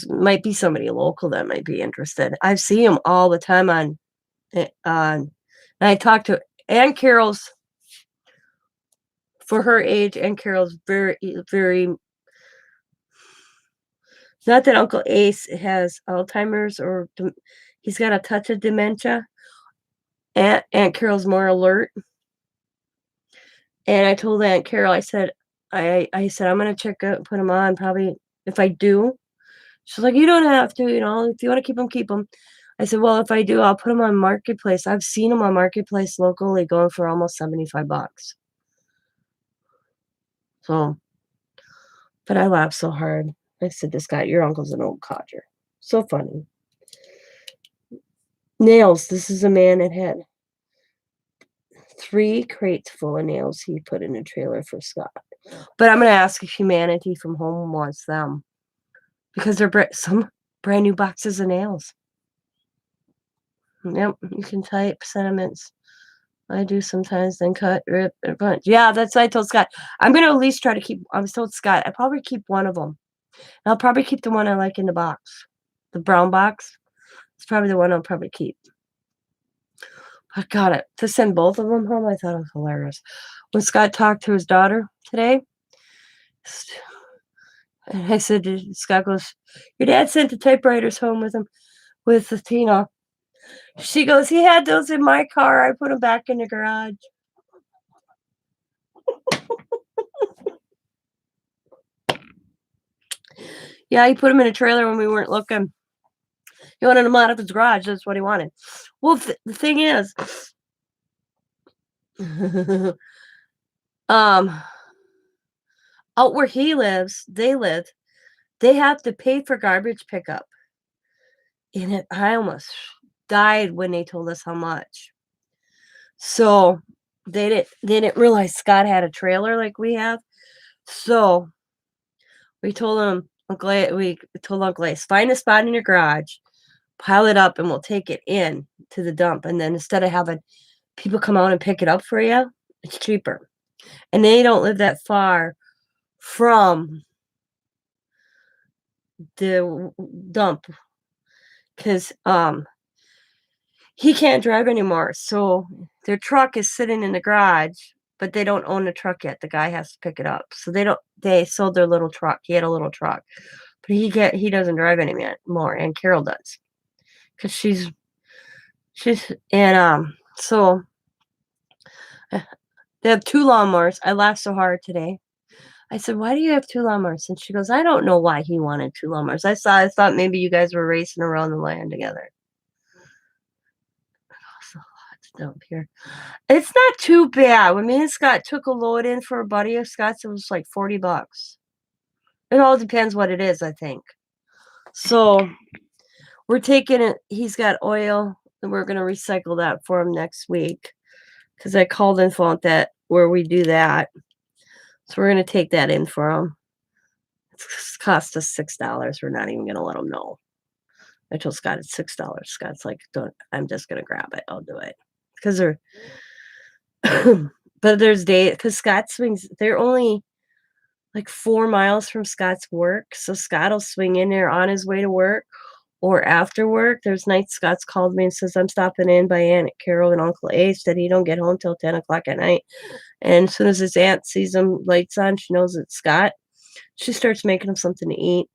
might be somebody local that might be interested. I see them all the time on and I talked to Aunt Carol's. For her age, Aunt Carol's very, very. Not that Uncle Ace has Alzheimer's or he's got a touch of dementia. Aunt Carol's more alert. And I told Aunt Carol, I said, I said, I'm going to check out, put them on probably if I do. She's like, "You don't have to, if you want to keep them, keep them." I said, "Well, if I do, I'll put them on Marketplace." I've seen them on Marketplace locally going for almost $75. So, but I laughed so hard. I said, "This guy, your uncle's an old codger." So funny. Nails. This is a man that had 3 crates full of nails he put in a trailer for Scott. But I'm going to ask if Humanity from home wants them. Because they're some brand new boxes of nails. Yep, you can type sentiments. I do sometimes, then cut, rip, and punch. Yeah, that's what I told Scott. I'm going to at least try to keep, I was told Scott, I'll probably keep one of them. And I'll probably keep the one I like in the box. The brown box. It's probably the one I'll probably keep. I got it. To send both of them home, I thought it was hilarious. When Scott talked to his daughter today, and I said, Scott goes, "Your dad sent the typewriters home with him, with the Tina." She goes, "He had those in my car. I put them back in the garage." Yeah, he put them in a trailer when we weren't looking. He wanted them out of his garage. That's what he wanted. Well, the thing is, out where they have to pay for garbage pickup. And I almost died when they told us how much. So they didn't realize Scott had a trailer like we have. So we told him, we told Uncle Ace, find a spot in your garage, pile it up, and we'll take it in to the dump. And then instead of having people come out and pick it up for you, it's cheaper. And they don't live that far from the dump because he can't drive anymore. So their truck is sitting in the garage but they don't own a truck yet. The guy has to pick it up. So they sold their little truck. He had a little truck. But he doesn't drive anymore, and Carol does. Cuz she's and so they have 2 lawnmowers. I laughed so hard today. I said, "Why do you have 2 lawnmowers?" And she goes, "I don't know why he wanted 2 lawnmowers." I thought maybe you guys were racing around the land together. So it's down here. It's not too bad. When me and Scott took a load in for a buddy of Scott's, it was like $40. It all depends what it is, I think. So we're taking it. He's got oil, and we're gonna recycle that for him next week. Because I called and found that where we do that. So we're gonna take that in for him. It's cost us $6. We're not even gonna let him know. I told Scott it's $6. Scott's like, "Don't. I'm just gonna grab it. I'll do it." Because they're, but there's days because Scott swings. They're only like 4 miles from Scott's work, so Scott'll swing in there on his way to work or after work. There's nights Scott's called me and says, "I'm stopping in by Aunt Carol and Uncle Ace," that he don't get home till 10 o'clock at night. And as soon as his aunt sees him lights on, she knows it's Scott. She starts making him something to eat.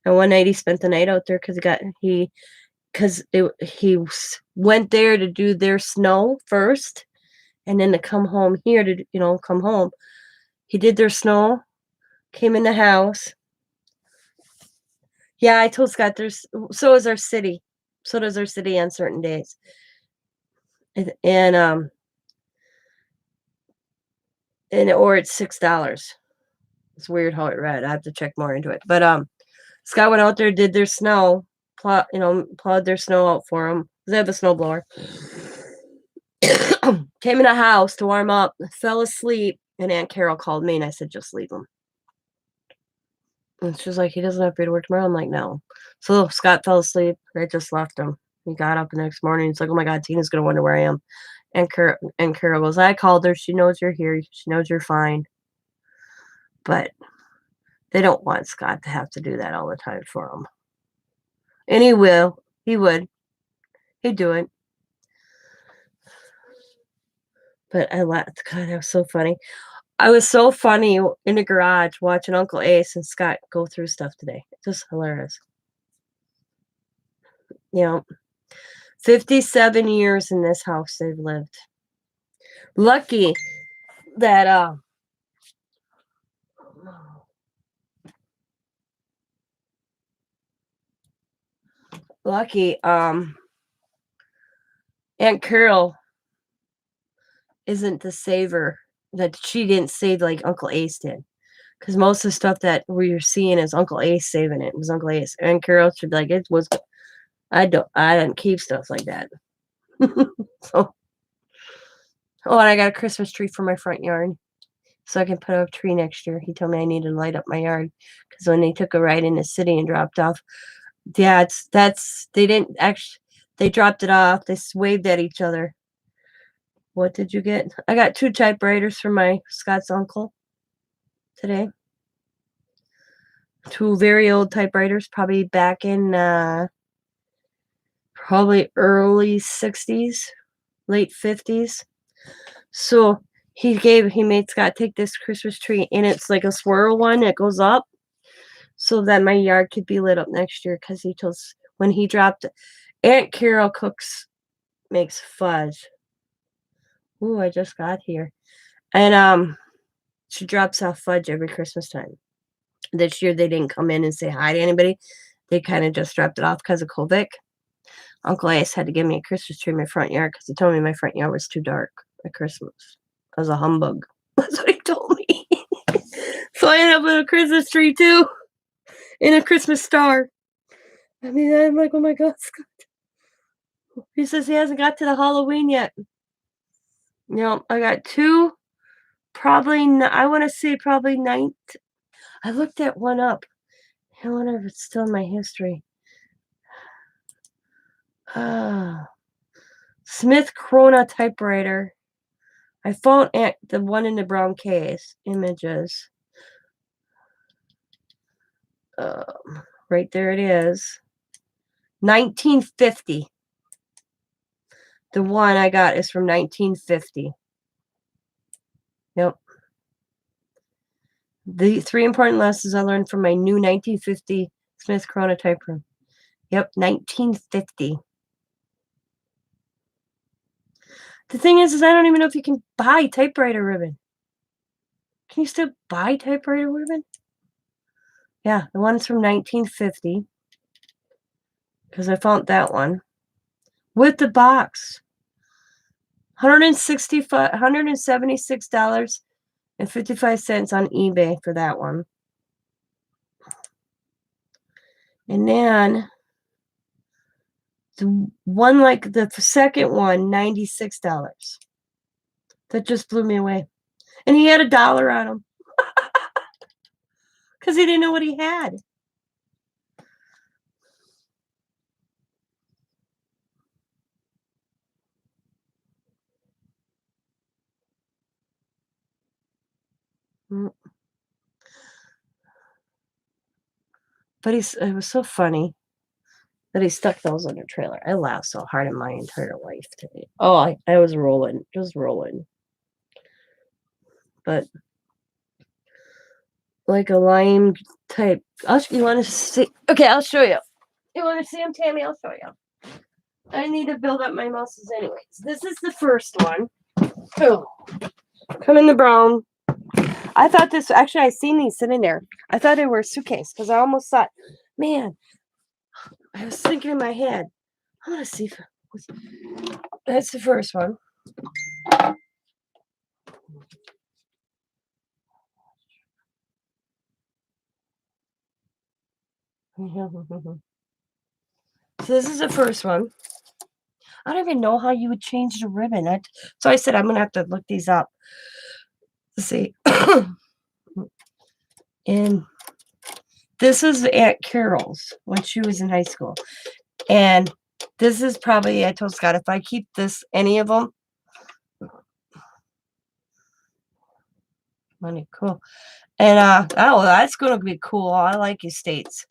And one night he spent the night out there because he went there to do their snow first, and then to come home here to come home. He did their snow, came in the house. Yeah, I told Scott so is our city. So does our city on certain days. And or it's $6. It's weird how it read. I have to check more into it. But Scott went out there, did their snow, plowed their snow out for them. They have a snowblower. Came in the house to warm up, fell asleep, and Aunt Carol called me, and I said, "Just leave him." And she was like, "He doesn't have to go to work tomorrow." I'm like, "No." So Scott fell asleep. I just left him. He got up the next morning. He's like, "Oh my God, Tina's gonna wonder where I am." And Carol goes, "I called her. She knows you're here. She knows you're fine." But they don't want Scott to have to do that all the time for them. And he will. He would. He'd do it. But I laughed. God, that was so funny. I was so funny in the garage watching Uncle Ace and Scott go through stuff today. Just hilarious. 57 years in this house they've lived. Lucky that Aunt Carol isn't the saver, that she didn't save like Uncle Ace did. Because most of the stuff that we're seeing is Uncle Ace saving it. It was Uncle Ace. And Carol should it was I didn't keep stuff like that. So, and I got a Christmas tree for my front yard. So I can put up a tree next year. He told me I needed to light up my yard. Because when they took a ride in the city and dropped off, they didn't actually, they dropped it off. They waved at each other. What did you get? I got 2 typewriters from my Scott's uncle today. 2 very old typewriters, probably back in probably early 60s, late 50s. So he made Scott take this Christmas tree, and it's like a swirl one that goes up so that my yard could be lit up next year, because he told when he dropped Aunt Carol makes fudge. Ooh, I just got here. And she drops off fudge every Christmas time. This year they didn't come in and say hi to anybody. They kind of just dropped it off because of COVID. Uncle Ace had to give me a Christmas tree in my front yard because he told me my front yard was too dark at Christmas. I was a humbug. That's what he told me. So I ended up with a Christmas tree too, and a Christmas star. I mean, I'm like, oh my God, Scott. He says he hasn't got to the Halloween yet. I got 2, I want to say probably 9. I looked that one up. I wonder if it's still in my history. Smith Corona typewriter. I found the one in the brown case. Images. Right there it is. 1950. The one I got is from 1950. The 3 important lessons I learned from my new 1950 Smith Corona typewriter. Yep, 1950. The thing is I don't even know if you can buy typewriter ribbon. Can you still buy typewriter ribbon? Yeah, the one's from 1950. Because I found that one. With the box. $176.55 on eBay for that one. And then the one, like the second one, $96. That just blew me away. And he had $1 on him. Because he didn't know what he had. But it was so funny that he stuck those in a trailer. I laughed so hard in my entire life today. Oh, I was rolling, just rolling. But like a lime type. You want to see? Okay, I'll show you. You want to see them, Tammy? I'll show you. I need to build up my muscles anyways. This is the first one. Oh, come in the brown. I thought this, actually, I seen these sitting there. I thought they were a suitcase because I almost thought, man, I was thinking in my head, I want to see if that's the first one. So this is the first one. I don't even know how you would change the ribbon. So I said I'm going to have to look these up to see. And this is Aunt Carol's when she was in high school. And this is probably, I told Scott, if I keep this, any of them, money, cool. And, oh, that's going to be cool. I like his states.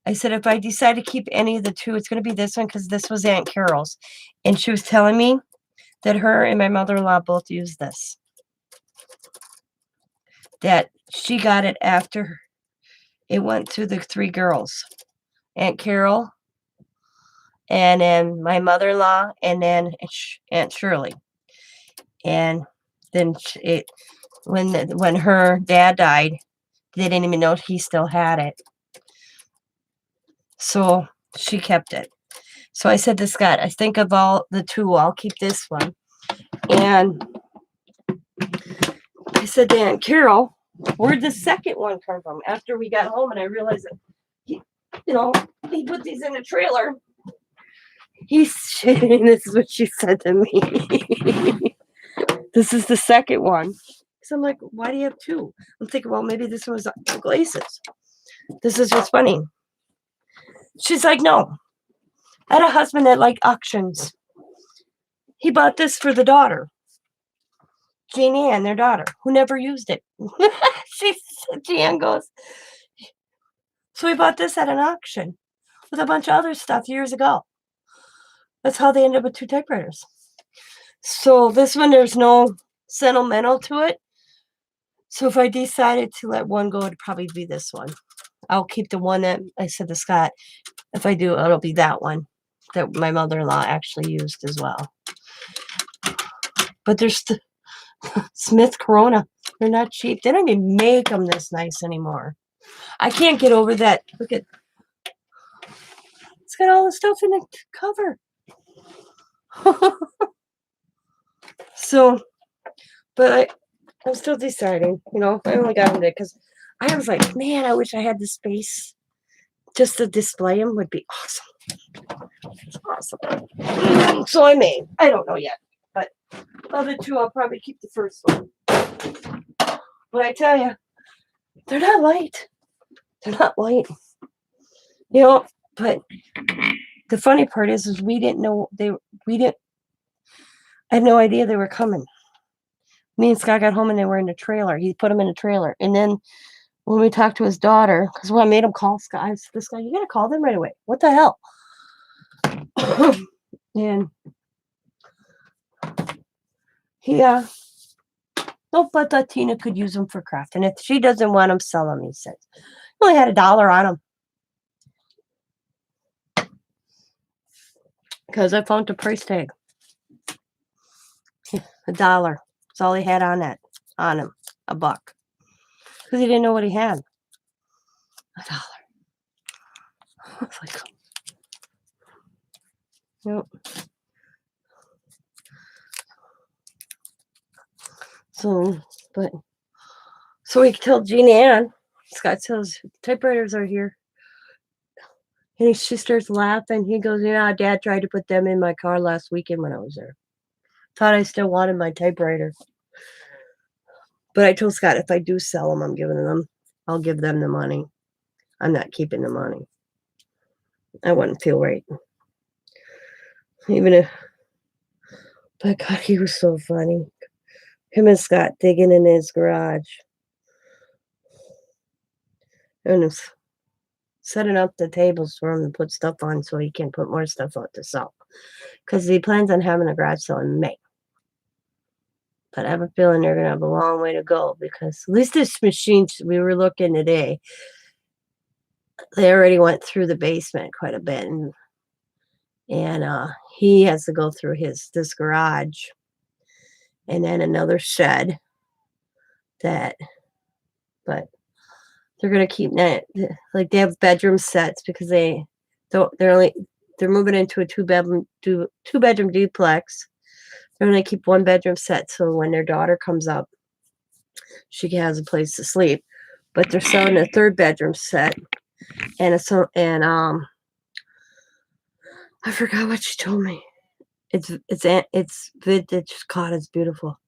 I said, if I decide to keep any of the two, it's going to be this one because this was Aunt Carol's. And she was telling me that her and my mother-in-law both used this. That she got it after it went to the 3 girls. Aunt Carol, and then my mother-in-law, and then Aunt Shirley. And then when her dad died, they didn't even know he still had it. So she kept it. So I said to Scott, I think of all the 2, I'll keep this one. And I said to Aunt Carol, where'd the second one come from? After we got home and I realized that he put these in a trailer. This is what she said to me. This is the second one. So I'm like, why do you have 2? I'm thinking, well, maybe this one was Uncle Ace's. This is what's funny. She's like, no. I had a husband that liked auctions. He bought this for the daughter, Jane Ann, their daughter, who never used it. Jan goes, so he bought this at an auction with a bunch of other stuff years ago. That's how they ended up with 2 typewriters. So this one, there's no sentimental to it. So if I decided to let one go, it'd probably be this one. I'll keep the one that I said to Scott. If I do, it'll be that one that my mother-in-law actually used as well. But there's the Smith Corona. They're not cheap. They don't even make them this nice anymore. I can't get over that. Look at, it's got all the stuff in the cover. So, but I'm still deciding, I only got into it because I was like, man, I wish I had the space just to display them would be awesome. It's awesome. So I may. I don't know yet, but other 2, I'll probably keep the first one. But I tell you, they're not light. They're not light. But the funny part is we didn't know I had no idea they were coming. Me and Scott got home and they were in a trailer. He put them in a trailer. And then when we talked to his daughter, because when I made him call Scott, I said, this guy, you got to call them right away. What the hell? And he, no, Oh, but Tina could use them for craft. And if she doesn't want them, sell them, he says. He only had $1 on them. Because I found the price tag. $1. That's all he had on him. $1. Because he didn't know what he had. $1. It's like, yep. So he told Jean Ann, Scott says, typewriters are here. And she starts laughing. He goes, yeah, Dad tried to put them in my car last weekend when I was there. Thought I still wanted my typewriter. But I told Scott, if I do sell them, I'll give them the money. I'm not keeping the money. I wouldn't feel right. Even if, but God, he was so funny. Him and Scott digging in his garage. And setting up the tables for him to put stuff on so he can put more stuff out to sell. Because he plans on having a garage sale in May. But I have a feeling they're going to have a long way to go because at least this machine we were looking today, they already went through the basement quite a bit. And he has to go through this garage and then another shed but they're going to keep that, like they have bedroom sets because they're moving into a two-bedroom duplex. They're going to keep one bedroom set so when their daughter comes up, she has a place to sleep. But they're selling a third bedroom set, and I forgot what she told me. It's vintage cotton. Beautiful.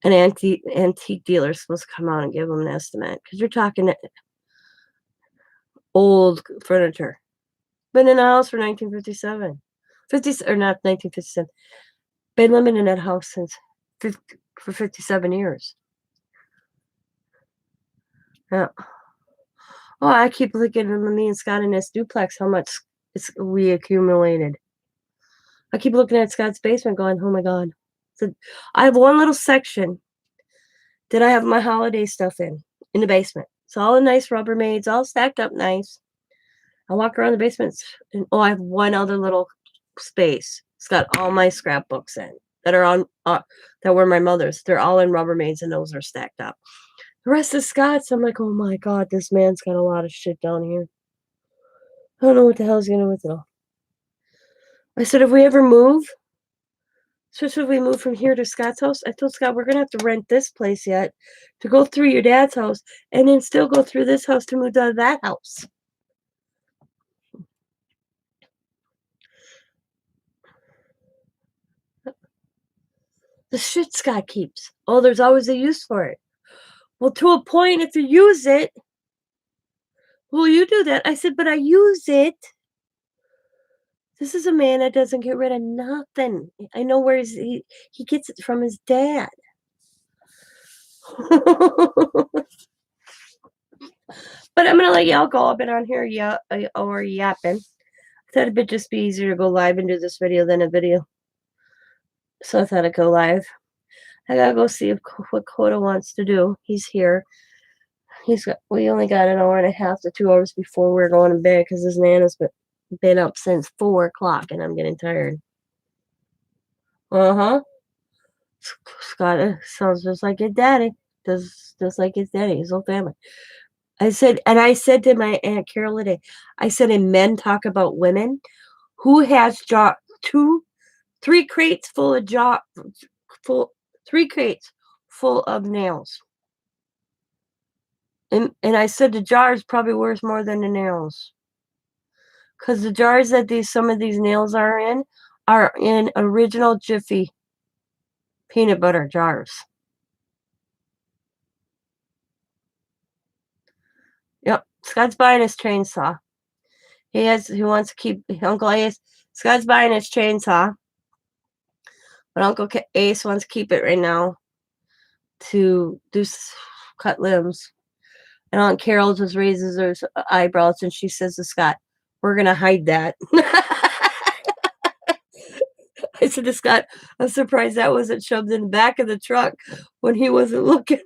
An antique dealer is supposed to come out and give them an estimate because you're talking old furniture. Been in a house for 1957, or not 1957. Been living in that house for 57 years. Yeah. Oh, I keep looking at me and Scott in this duplex, how much we accumulated. I keep looking at Scott's basement going, oh my God. So I have one little section that I have my holiday stuff in the basement. It's all in nice Rubbermaids, all stacked up nice. I walk around the basement and I have one other little space. It's got all my scrapbooks in that are on that were my mother's. They're all in Rubbermaids and those are stacked up. The rest is Scott's. I'm like, oh my God, this man's got a lot of shit down here. I don't know what the hell he's gonna do with it all. I said, if we ever move, especially if we move from here to Scott's house, I told Scott we're gonna have to rent this place yet to go through your dad's house and then still go through this house to move to that house. The shit Scott keeps. Oh, there's always a use for it. Well, to a point, if you use it, well, you do that. I said, but I use it. This is a man that doesn't get rid of nothing. I know where he gets it from his dad. But I'm going to let y'all go. I've been on here or yapping. I thought it'd just be easier to go live and do this video than a video. So I thought I'd go live. I got to go see what Coda wants to do. He's here. We only got an hour and a half to 2 hours before we're going to bed because his Nana's been up since 4 o'clock and I'm getting tired. Scott sounds just like his daddy. Does just like his daddy, his whole family. I said to my Aunt Carol today, I said, and men talk about women, who has 3 crates full of 3 crates full of nails. And I said the jar is probably worth more than the nails. Because the jars that some of these nails are in original Jiffy peanut butter jars. Yep, Scott's buying his chainsaw. He wants to keep Uncle Ace. Scott's buying his chainsaw, but Uncle Ace wants to keep it right now to cut limbs. And Aunt Carol just raises her eyebrows and she says to Scott, "We're gonna hide that." I said to Scott, I'm surprised that wasn't shoved in the back of the truck when he wasn't looking.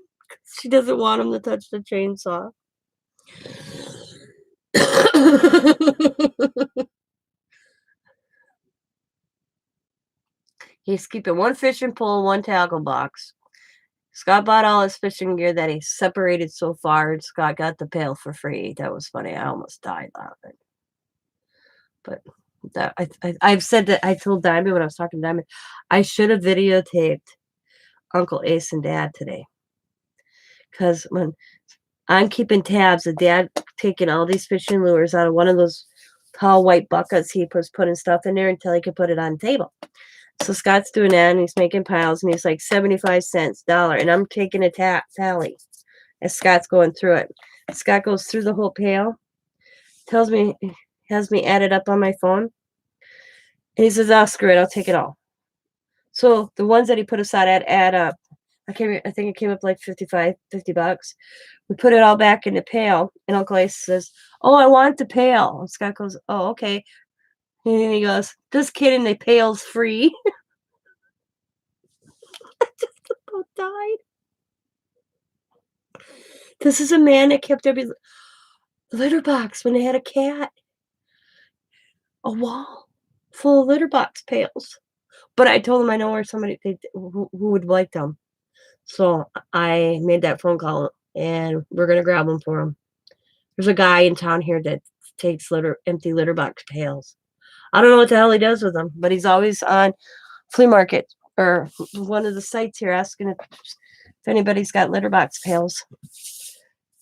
She doesn't want him to touch the chainsaw. He's keeping one fishing pole, one tackle box. Scott bought all his fishing gear that he separated so far, and Scott got the pail for free. That was funny. I almost died laughing. But that I've said that I told Diamond when I was talking to Diamond, I should have videotaped Uncle Ace and Dad today. Because when I'm keeping tabs of Dad taking all these fishing lures out of one of those tall white buckets he was putting stuff in there until he could put it on the table. So Scott's doing that, and he's making piles, and he's like 75 cents, $1, and I'm taking a tally as Scott's going through it. Scott goes through the whole pail, tells me, has me add it up on my phone, and he says, "Oh, screw it, I'll take it all." So the ones that he put aside add up. I think it came up like $50. We put it all back in the pail, and Uncle Ace says, "Oh, I want the pail." And Scott goes, "Oh, okay." And he goes, "This kid in the pail's free." I just about died. This is a man that kept every litter box when they had a cat. A wall full of litter box pails. But I told him I know where somebody who would like them. So I made that phone call, and we're going to grab them for him. There's a guy in town here that takes empty litter box pails. I don't know what the hell he does with them, but he's always on flea market or one of the sites here asking if anybody's got litter box pails.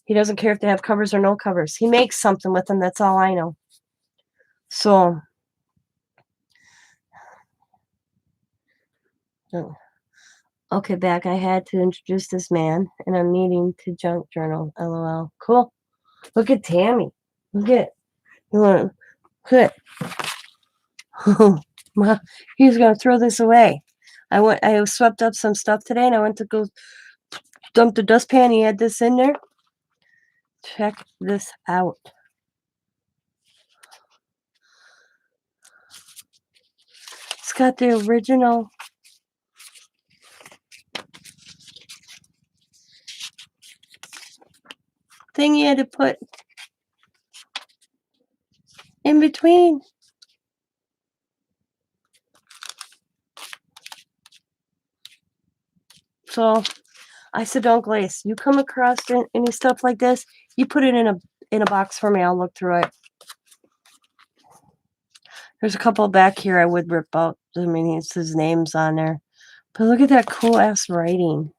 He doesn't care if they have covers or no covers. He makes something with them. That's all I know. So, okay, back. I had to introduce this man in a meeting to Junk Journal. LOL. Cool. Look at Tammy. Look at you want look. He's gonna throw this away. I swept up some stuff today, and I went to go dump the dustpan. He had this in there. Check this out. It's got the original thing you had to put in between. So I said, "Don't Glaze, you come across any stuff like this, you put it in a box for me. I'll look through it." There's a couple back here I would rip out. I mean, it's his name's on there. But look at that cool ass writing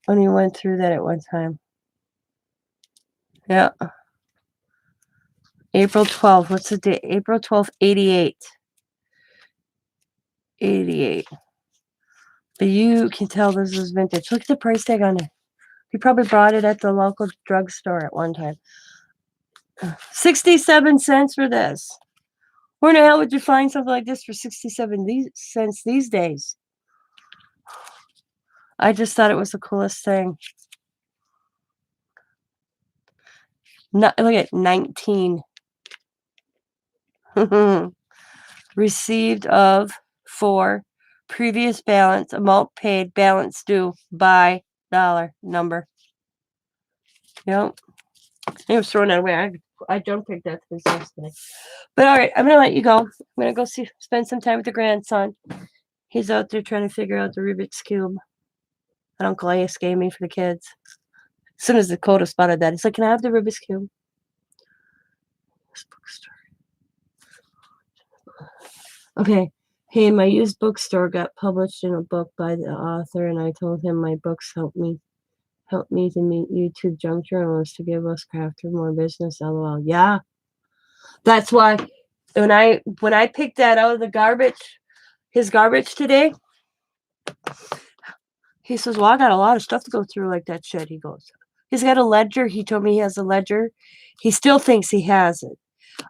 when he went through that at one time. Yeah. April 12th. What's the date? April 12th, 88. 88. But you can tell this is vintage. Look at the price tag on it. He probably bought it at the local drugstore at one time. 67 cents for this. Where in the hell would you find something like this for 67 cents these days? I just thought it was the coolest thing. Look at 19. Received of for previous balance, amount paid, balance due by dollar number. Yep. I was throwing that away. I don't think that's this yesterday. But all right, I'm gonna let you go. I'm gonna go spend some time with the grandson. He's out there trying to figure out the Rubik's Cube that Uncle Ace gave me for the kids. As soon as Dakota spotted that, he's like, "Can I have the Rubik's Cube?" This bookstore. Okay. Hey, my used bookstore got published in a book by the author, and I told him my books help me to meet YouTube junk journalists to give us crafters more business. LOL. Yeah. That's why when I picked that out of the garbage, his garbage today, he says, "Well, I got a lot of stuff to go through like that shit." He goes, he's got a ledger. He told me he has a ledger. He still thinks he has it.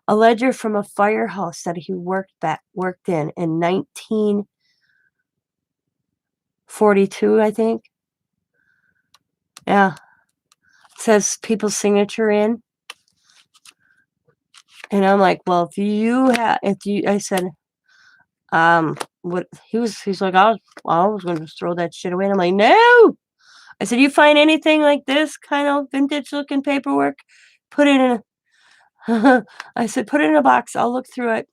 A ledger from a firehouse that he worked in 1942, I think. Yeah. It says people's signature in. And I'm like, "Well, I said, What he's like, I was going to throw that shit away. And I'm like, no. I said, you find anything like this kind of vintage looking paperwork, put it in a, I said, put it in a box. I'll look through it.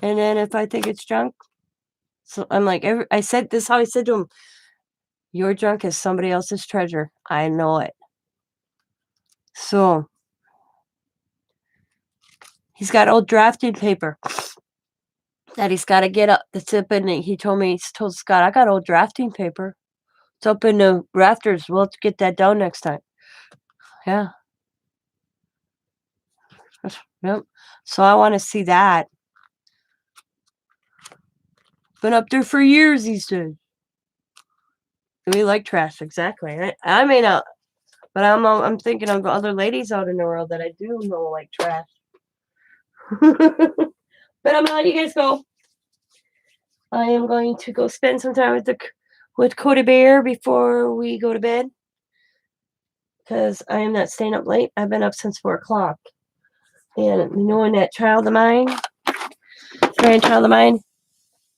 And then if I think it's junk, so I'm like, I said this, how I said to him, your junk is somebody else's treasure. I know it. So he's got old drafting paper that he's got to get up. That's up in. He told Scott, I got old drafting paper. It's up in the rafters. We'll have to get that down next time. Yeah. Yep. So I want to see that. Been up there for years, he said. We like trash, exactly. I may not, but I'm thinking of other ladies out in the world that I do know like trash. But I'm gonna let you guys go. I am going to go spend some time with Cody Bear before we go to bed, because I am not staying up late. I've been up since 4 o'clock, and knowing that grandchild of mine,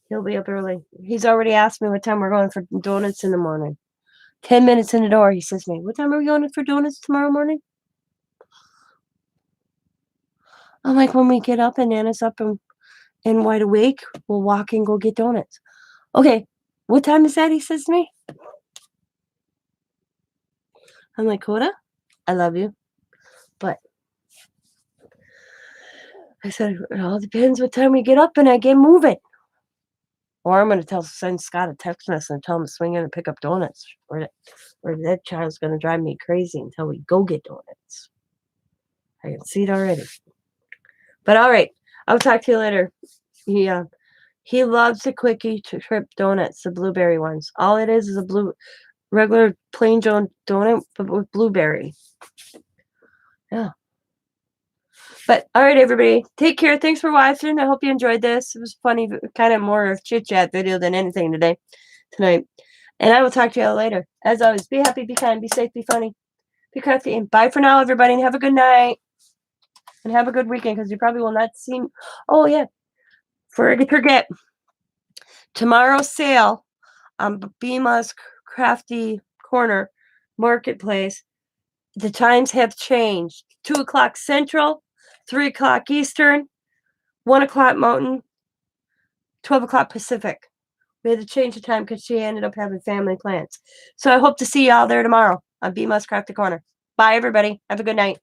he'll be up early. He's already asked me what time we're going for donuts in the morning. 10 minutes in the door, he says to me, what time are we going for donuts tomorrow morning? I'm like, when we get up and Nana's up and wide awake, we'll walk and go get donuts. Okay, what time is that? He says to me. I'm like, Coda, I love you, but I said, it all depends what time we get up and I get moving. Or I'm going to send Scott a text message and tell him to swing in and pick up donuts. Or that child's going to drive me crazy until we go get donuts. I can see it already. But all right, I'll talk to you later. He loves the quickie trip donuts, the blueberry ones. All it is a regular plain donut, but with blueberry. Yeah. But all right, everybody, take care. Thanks for watching. I hope you enjoyed this. It was funny, kind of more of chit chat video than anything tonight. And I will talk to you all later. As always, be happy, be kind, be safe, be funny, be crafty, and bye for now, everybody. And have a good night and have a good weekend, because you probably will not see me. Oh yeah, forget tomorrow's sale on Bima's Crafty Corner Marketplace. The times have changed. 2 o'clock Central, 3 o'clock Eastern, 1 o'clock Mountain, 12 o'clock Pacific. We had to change the time because she ended up having family plans. So I hope to see y'all there tomorrow on Bima's Crafty Corner. Bye, everybody. Have a good night.